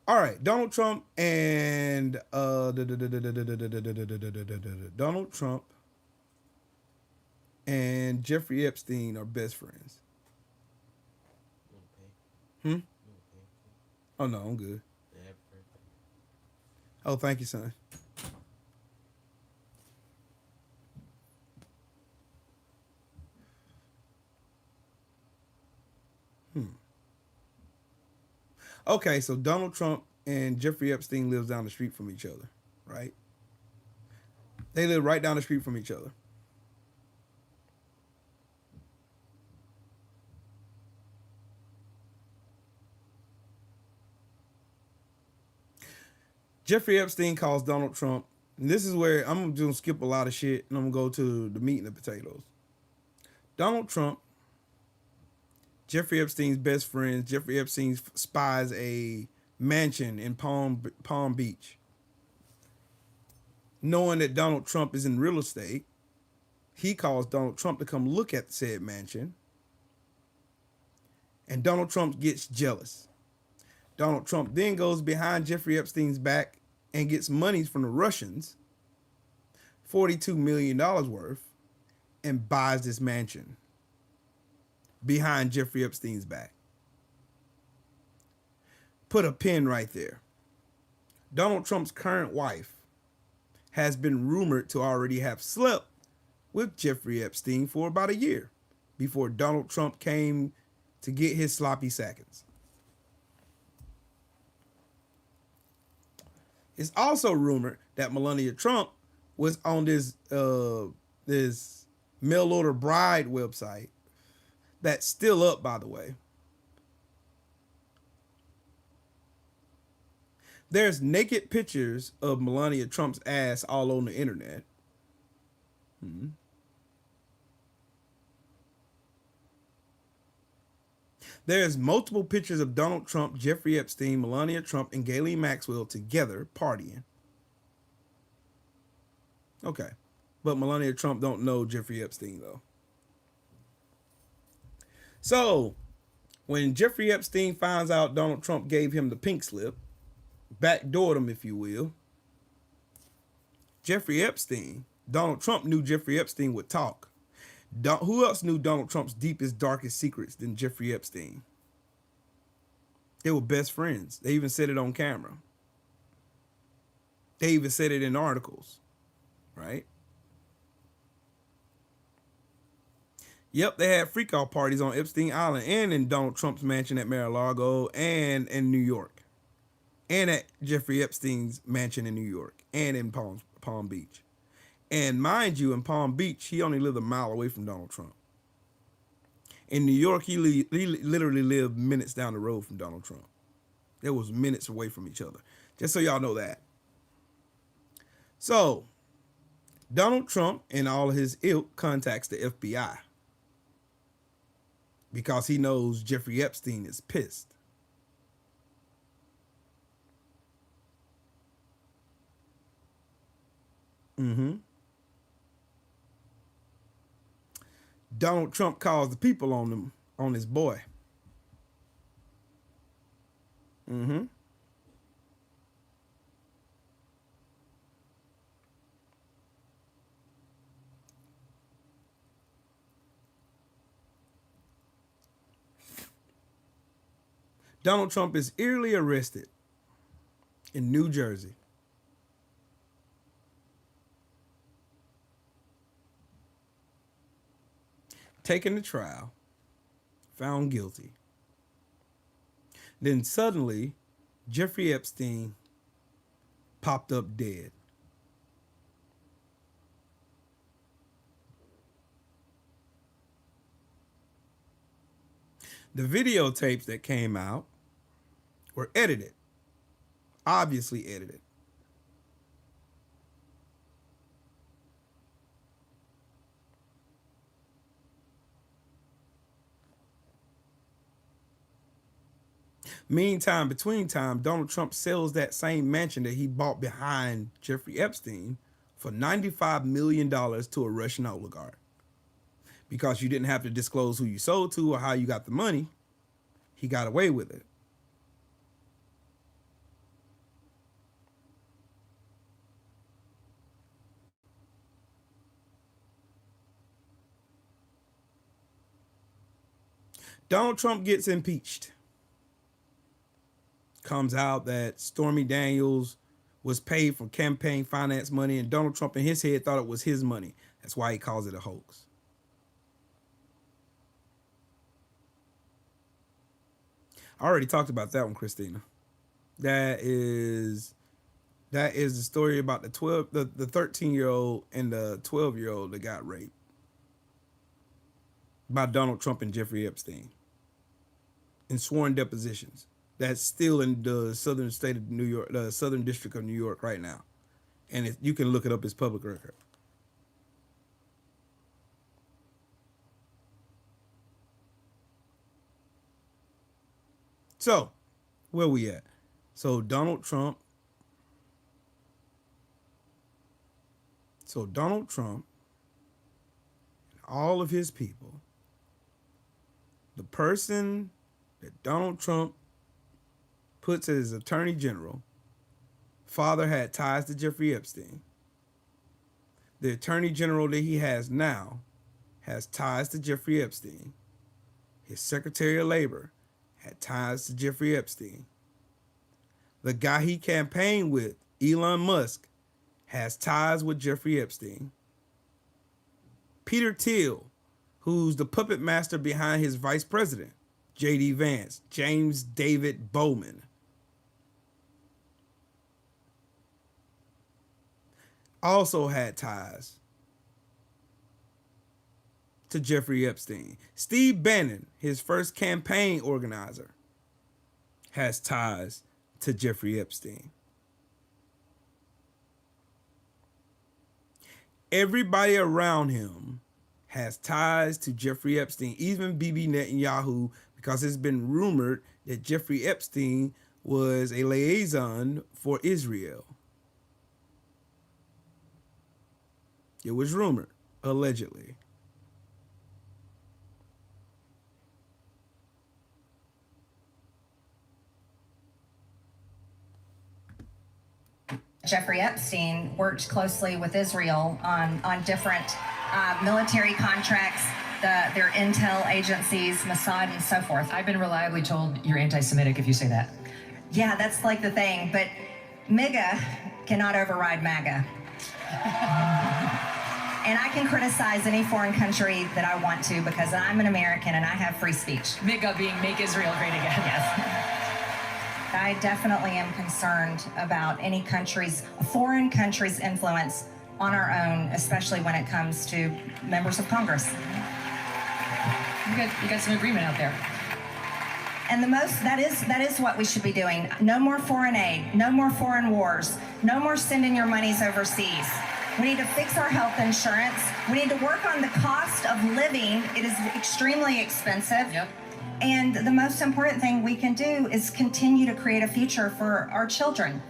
All right, Donald Trump and Donald Trump and Jeffrey Epstein are best friends. Oh no, I'm good. Oh, thank you, son. Okay, so Donald Trump and Jeffrey Epstein lives down the street from each other, right? They live right down the street from each other. Jeffrey Epstein calls Donald Trump, and this is where I'm going to skip a lot of shit, and I'm going to go to the meat and the potatoes. Donald Trump, Jeffrey Epstein's best friend, Jeffrey Epstein spies a mansion in Palm Beach. Knowing that Donald Trump is in real estate, he calls Donald Trump to come look at said mansion. And Donald Trump gets jealous. Donald Trump then goes behind Jeffrey Epstein's back and gets monies from the Russians, $42 million worth, and buys this mansion behind Jeffrey Epstein's back. Put a pin right there. Donald Trump's current wife has been rumored to already have slept with Jeffrey Epstein for about a year before Donald Trump came to get his sloppy seconds. It's also rumored that Melania Trump was on this mail order bride website that's still up, by the way. There's naked pictures of Melania Trump's ass all on the internet. There's multiple pictures of Donald Trump, Jeffrey Epstein, Melania Trump, and Ghislaine Maxwell together partying. Okay. But Melania Trump don't know Jeffrey Epstein, though. So, when Jeffrey Epstein finds out Donald Trump gave him the pink slip, backdoored him, if you will, Jeffrey Epstein, Donald Trump knew Jeffrey Epstein would talk. Who else knew Donald Trump's deepest, darkest secrets than Jeffrey Epstein? They were best friends. They even said it on camera. They even said it in articles, right? Yep, they had freak-out parties on Epstein Island and in Donald Trump's mansion at Mar-a-Lago and in New York. And at Jeffrey Epstein's mansion in New York and in Palm Beach. And mind you, in Palm Beach, he only lived a mile away from Donald Trump. In New York, he literally lived minutes down the road from Donald Trump. It was minutes away from each other. Just so y'all know that. So, Donald Trump and all of his ilk contacts the FBI because he knows Jeffrey Epstein is pissed. Donald Trump calls the people on his boy. Donald Trump is eerily arrested in New Jersey. taken to trial, found guilty. Then suddenly, Jeffrey Epstein popped up dead. The videotapes that came out were edited, obviously edited. Meantime, between time, Donald Trump sells that same mansion that he bought behind Jeffrey Epstein for $95 million to a Russian oligarch. Because you didn't have to disclose who you sold to or how you got the money, he got away with it. Donald Trump gets impeached. Comes out that Stormy Daniels was paid for campaign finance money, and Donald Trump in his head thought it was his money. That's why he calls it a hoax. I already talked about that one, Christina. That is the story about the 13-year-old and the 12-year-old that got raped by Donald Trump and Jeffrey Epstein in sworn depositions. That's still in the southern state of New York, the Southern District of New York right now. And you can look it up as public record. So, where we at? So Donald Trump and all of his people, the person that Donald Trump puts as attorney general, father had ties to Jeffrey Epstein. The attorney general that he has now has ties to Jeffrey Epstein. His secretary of labor had ties to Jeffrey Epstein. The guy he campaigned with, Elon Musk, has ties with Jeffrey Epstein. Peter Thiel, who's the puppet master behind his vice president, J.D. Vance, James David Bowman, also had ties to Jeffrey Epstein. Steve Bannon, his first campaign organizer, has ties to Jeffrey Epstein. Everybody around him has ties to Jeffrey Epstein, even Bibi Netanyahu, because it's been rumored that Jeffrey Epstein was a liaison for Israel. It was rumored, allegedly. Jeffrey Epstein worked closely with Israel on different military contracts, their intel agencies, Mossad, and so forth. I've been reliably told you're anti-Semitic if you say that. Yeah, that's like the thing, but MAGA cannot override MAGA. And I can criticize any foreign country that I want to because I'm an American and I have free speech. MAGA being Make Israel Great Again. Yes. I definitely am concerned about any foreign country's influence on our own, especially when it comes to members of Congress. You got some agreement out there. And that is what we should be doing. No more foreign aid, no more foreign wars, no more sending your monies overseas. We need to fix our health insurance. We need to work on the cost of living. It is extremely expensive. Yep. And the most important thing we can do is continue to create a future for our children.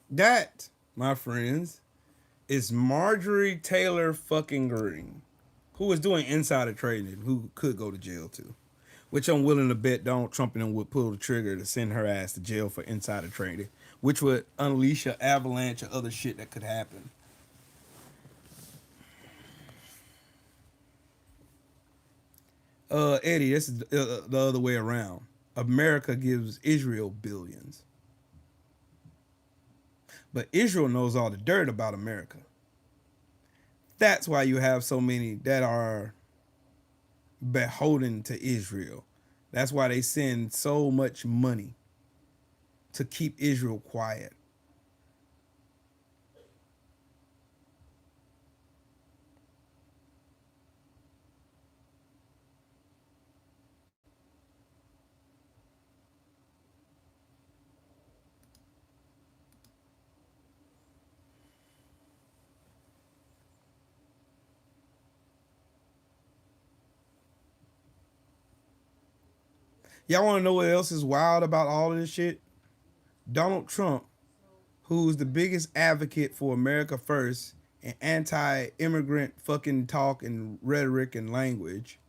That, my friends, is Marjorie Taylor fucking Greene, who is doing insider trading, who could go to jail too. Which I'm willing to bet Donald Trump and them would pull the trigger to send her ass to jail for insider trading, which would unleash an avalanche of other shit that could happen. Eddie, this is the other way around. America gives Israel billions. But Israel knows all the dirt about America. That's why you have so many that are beholden to Israel. That's why they send so much money to keep Israel quiet. Y'all want to know what else is wild about all of this shit? Donald Trump, who's the biggest advocate for America first and anti-immigrant fucking talk and rhetoric and language.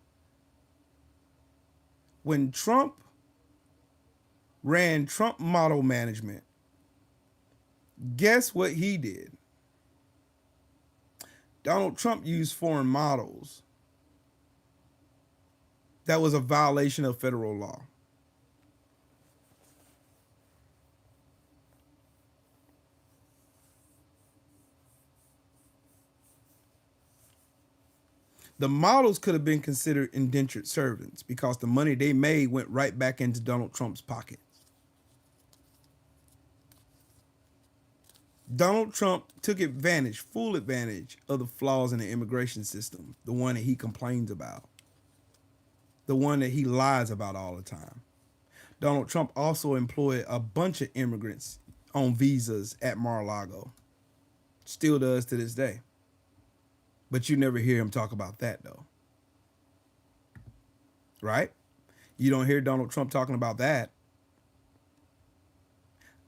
When Trump ran Trump Model Management, guess what he did? Donald Trump used foreign models. That was a violation of federal law. The models could have been considered indentured servants because the money they made went right back into Donald Trump's pocket. Donald Trump took advantage, full advantage of the flaws in the immigration system, the one that he complains about, the one that he lies about all the time. Donald Trump also employed a bunch of immigrants on visas at Mar-a-Lago. Still does to this day. But you never hear him talk about that, though. Right? You don't hear Donald Trump talking about that.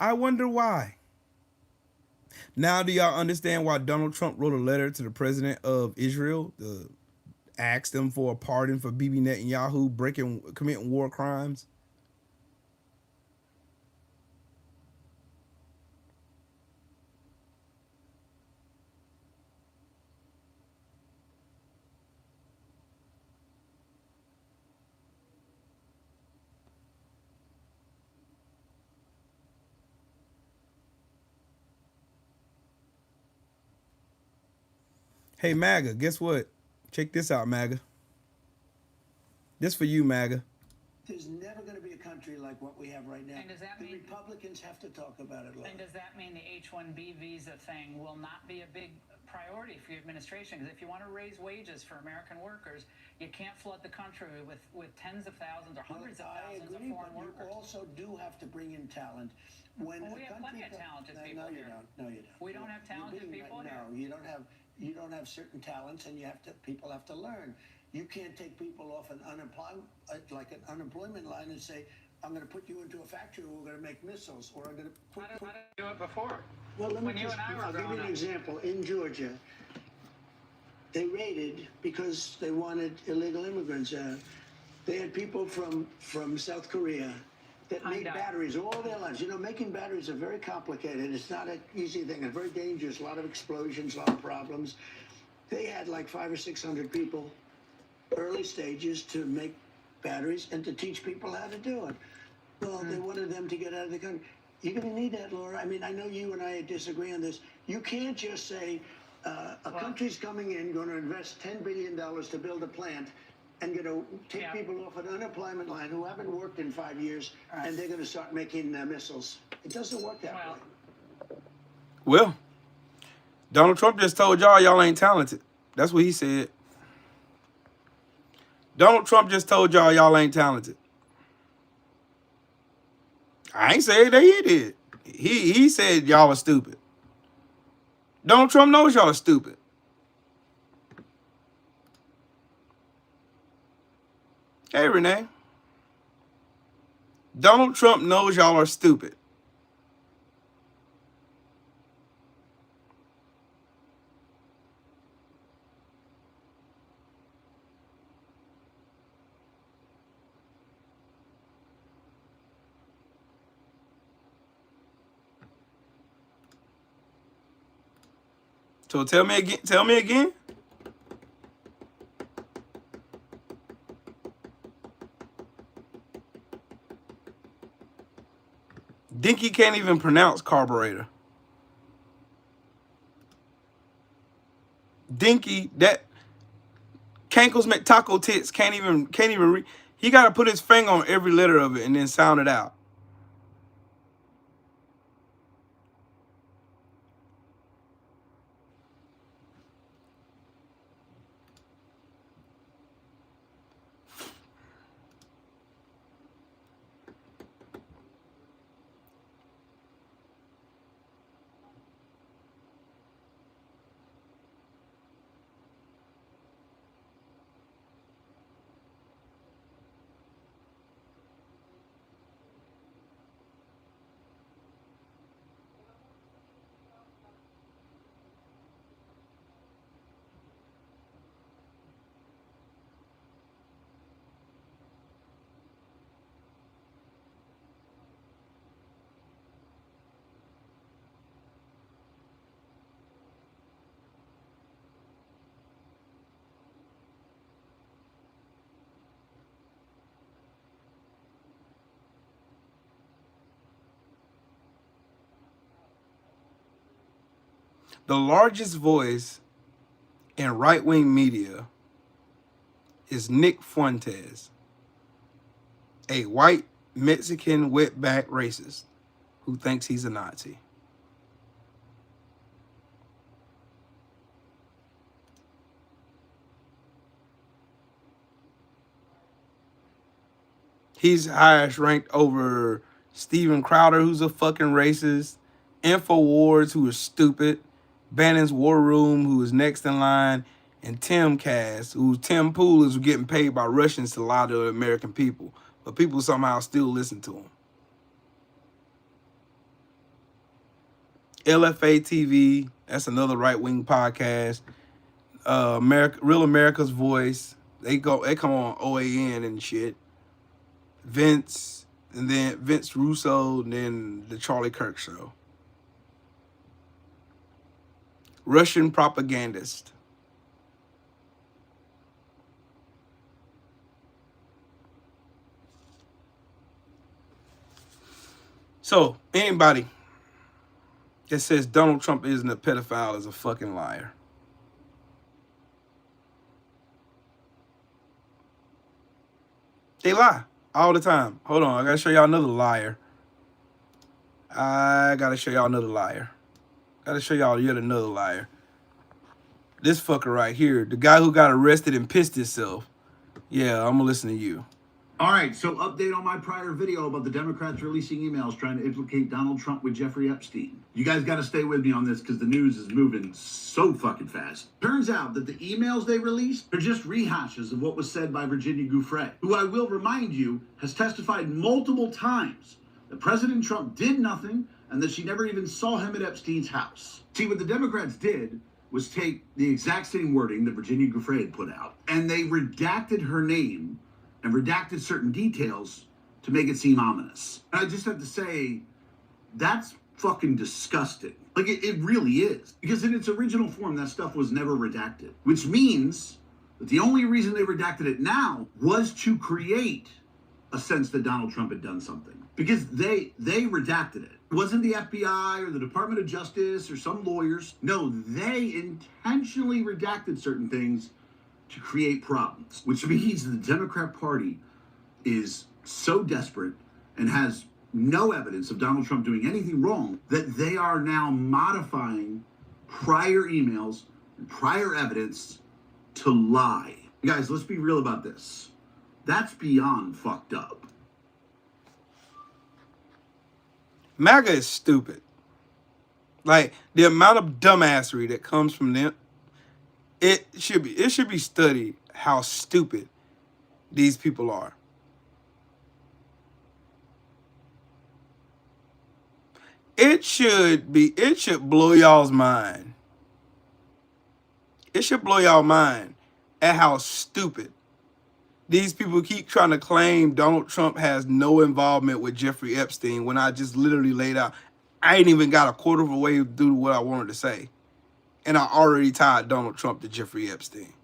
I wonder why. Now, do y'all understand why Donald Trump wrote a letter to the president of Israel to ask them for a pardon for Bibi Netanyahu committing war crimes? Hey, MAGA, guess what? Check this out, MAGA. This for you, MAGA. There's never going to be a country like what we have right now. And does that the mean Republicans have to talk about it, Laura. And does that mean the H-1B visa thing will not be a big priority for your administration? Because if you want to raise wages for American workers, you can't flood the country with tens of thousands or hundreds of thousands of foreign workers. You also do have to bring in talent. When we have plenty of talented people here. No, you don't. We don't have talented people here? No, you don't have. You don't have certain talents, and people have to learn. You can't take people off an unemployment line and say, I'm going to put you into a factory where we're going to make missiles, or I'm going to put... How did you do it before? Well, I'll give you an example. In Georgia, they raided because they wanted illegal immigrants. They had people from South Korea that made batteries all their lives. You know, making batteries are very complicated. It's not an easy thing. It's very dangerous. A lot of explosions, a lot of problems. They had like 500 or 600 people, early stages, to make batteries and to teach people how to do it. Well, they wanted them to get out of the country. You're going to need that, Laura. I mean, I know you and I disagree on this. You can't just say a country's coming in, going to invest $10 billion to build a plant, and going to take people off an unemployment line who haven't worked in 5 years, and they're going to start making missiles. It doesn't work that way. Well, Donald Trump just told y'all ain't talented. That's what he said. Donald Trump just told y'all ain't talented. I ain't saying that he did. He said y'all are stupid. Donald Trump knows y'all are stupid. Hey, Renee. Donald Trump knows y'all are stupid. So tell me again. Dinky can't even pronounce carburetor. Dinky, that Cankles McTaco Tits can't even read. He got to put his finger on every letter of it and then sound it out. The largest voice in right-wing media is Nick Fuentes, a white Mexican wetback racist who thinks he's a Nazi. He's highest ranked over Steven Crowder, who's a fucking racist, InfoWars, who is stupid, Bannon's War Room, who is next in line, and Tim Cass, who Tim Pool is getting paid by Russians to lie to the American people, but people somehow still listen to him. LFA TV, that's another right-wing podcast. Real America's Voice, they come on OAN and shit. Vince, and then Vince Russo, and then the Charlie Kirk Show. Russian propagandist. So, anybody that says Donald Trump isn't a pedophile is a fucking liar. They lie all the time. Hold on, I gotta show y'all another liar. Gotta show y'all yet another liar. This fucker right here, the guy who got arrested and pissed himself. Yeah, I'm gonna listen to you. All right, so update on my prior video about the Democrats releasing emails trying to implicate Donald Trump with Jeffrey Epstein. You guys got to stay with me on this because the news is moving so fucking fast. Turns out that the emails they released are just rehashes of what was said by Virginia Giuffre, who I will remind you has testified multiple times that President Trump did nothing and that she never even saw him at Epstein's house. See, what the Democrats did was take the exact same wording that Virginia Giuffre had put out, and they redacted her name and redacted certain details to make it seem ominous. And I just have to say, that's fucking disgusting. Like, it really is. Because in its original form, that stuff was never redacted. Which means that the only reason they redacted it now was to create a sense that Donald Trump had done something. Because they redacted it. It wasn't the FBI or the Department of Justice or some lawyers. No, they intentionally redacted certain things to create problems, which means the Democrat Party is so desperate and has no evidence of Donald Trump doing anything wrong that they are now modifying prior emails and prior evidence to lie. Guys, let's be real about this. That's beyond fucked up. MAGA is stupid. Like, the amount of dumbassery that comes from them, it should be studied how stupid these people are. It should blow y'all's mind. It should blow y'all mind at how stupid these people keep trying to claim Donald Trump has no involvement with Jeffrey Epstein when I just literally laid out. I ain't even got a quarter of a way through what I wanted to say. And I already tied Donald Trump to Jeffrey Epstein.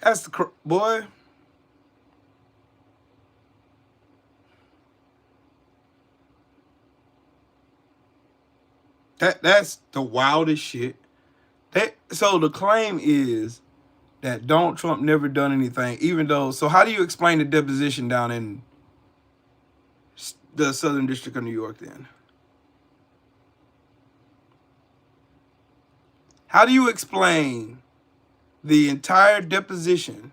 That's the boy. That's the wildest shit. So the claim is that Donald Trump never done anything, even though. So how do you explain the deposition down in the Southern District of New York then? How do you explain the entire deposition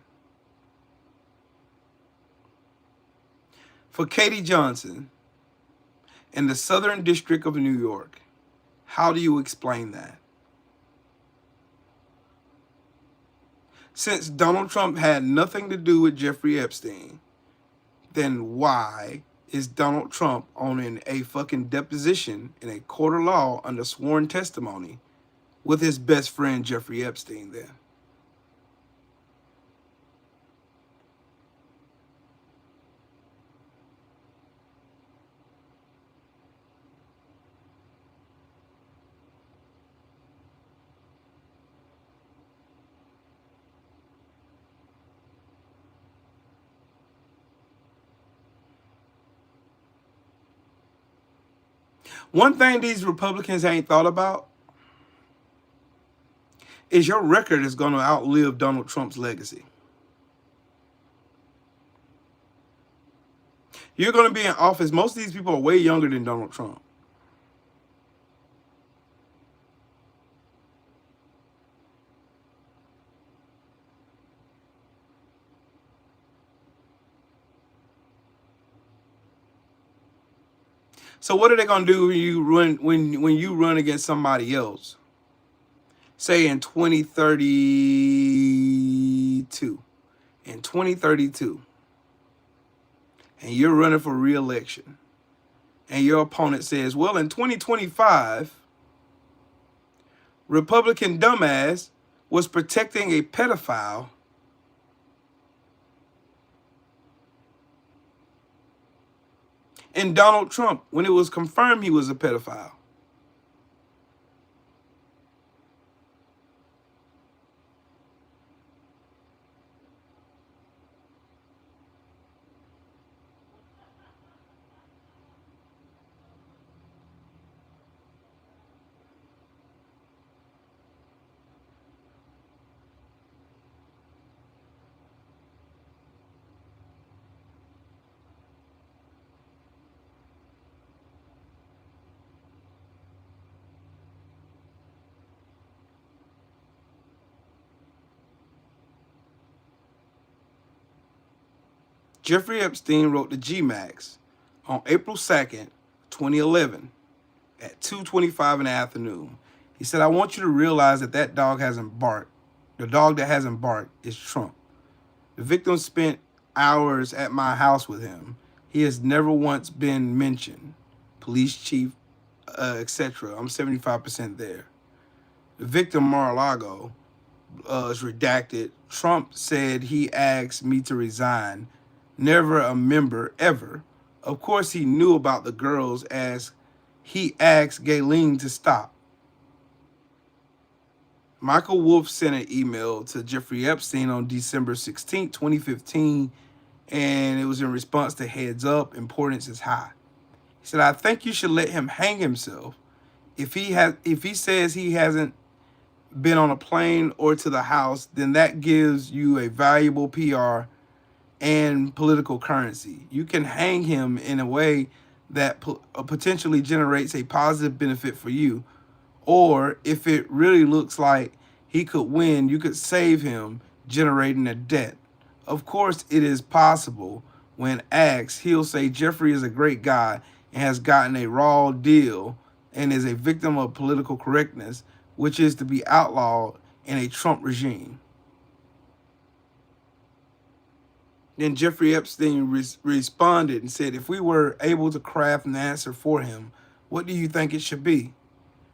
for Katie Johnson in the Southern District of New York? How do you explain that? Since Donald Trump had nothing to do with Jeffrey Epstein, then why is Donald Trump on a fucking deposition in a court of law under sworn testimony with his best friend Jeffrey Epstein then? One thing these Republicans ain't thought about is your record is going to outlive Donald Trump's legacy. You're going to be in office. Most of these people are way younger than Donald Trump. So what are they going to do when you run against somebody else? Say in 2032. In 2032. And you're running for re-election. And your opponent says, well, in 2025, Republican dumbass was protecting a pedophile. And Donald Trump, when it was confirmed he was a pedophile. Jeffrey Epstein wrote to G-Max on April 2nd, 2011 at 2:25 in the afternoon. He said, I want you to realize that dog hasn't barked. The dog that hasn't barked is Trump. The victim spent hours at my house with him. He has never once been mentioned. Police chief, etc. I'm 75% there. The victim, Mar-a-Lago, is redacted. Trump said he asked me to resign. Never a member, ever. Of course, he knew about the girls as he asked Gayleen to stop. Michael Wolff sent an email to Jeffrey Epstein on December 16, 2015, and it was in response to heads up, importance is high. He said, I think you should let him hang himself. If he says he hasn't been on a plane or to the house, then that gives you a valuable PR and political currency. You can hang him in a way that potentially generates a positive benefit for you. Or if it really looks like he could win, you could save him, generating a debt. Of course, it is possible. When asked, he'll say Jeffrey is a great guy and has gotten a raw deal and is a victim of political correctness, which is to be outlawed in a Trump regime. Then Jeffrey Epstein responded and said, if we were able to craft an answer for him, what do you think it should be?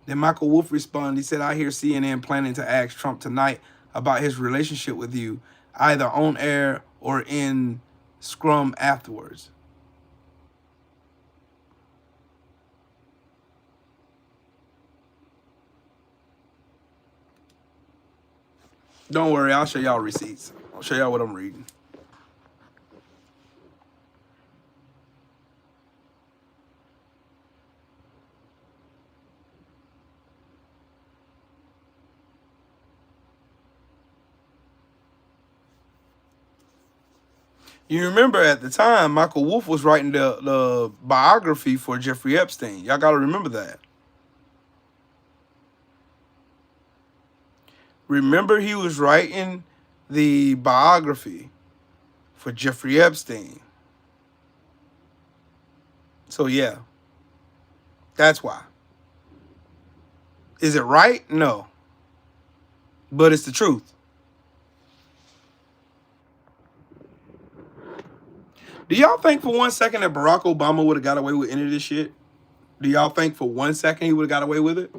Then Michael Wolff responded. He said, I hear CNN planning to ask Trump tonight about his relationship with you, either on air or in scrum afterwards. Don't worry, I'll show y'all receipts. I'll show y'all what I'm reading. You remember at the time, Michael Wolff was writing the biography for Jeffrey Epstein. Y'all got to remember that. Remember he was writing the biography for Jeffrey Epstein. So, yeah. That's why. Is it right? No. But it's the truth. Do y'all think for 1 second that Barack Obama would have got away with any of this shit? Do y'all think for 1 second he would have got away with it?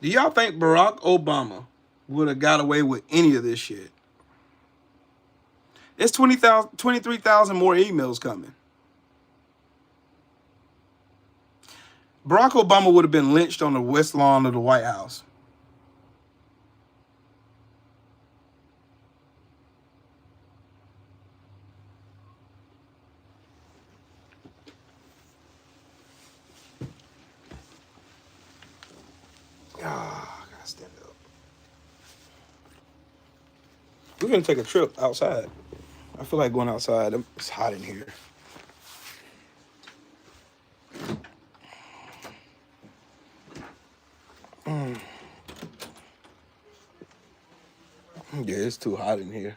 Do y'all think Barack Obama would have got away with any of this shit? There's 23,000 more emails coming. Barack Obama would have been lynched on the west lawn of the White House. Ah, I gotta stand up. We're gonna take a trip outside. I feel like going outside. It's hot in here. Yeah, it's too hot in here.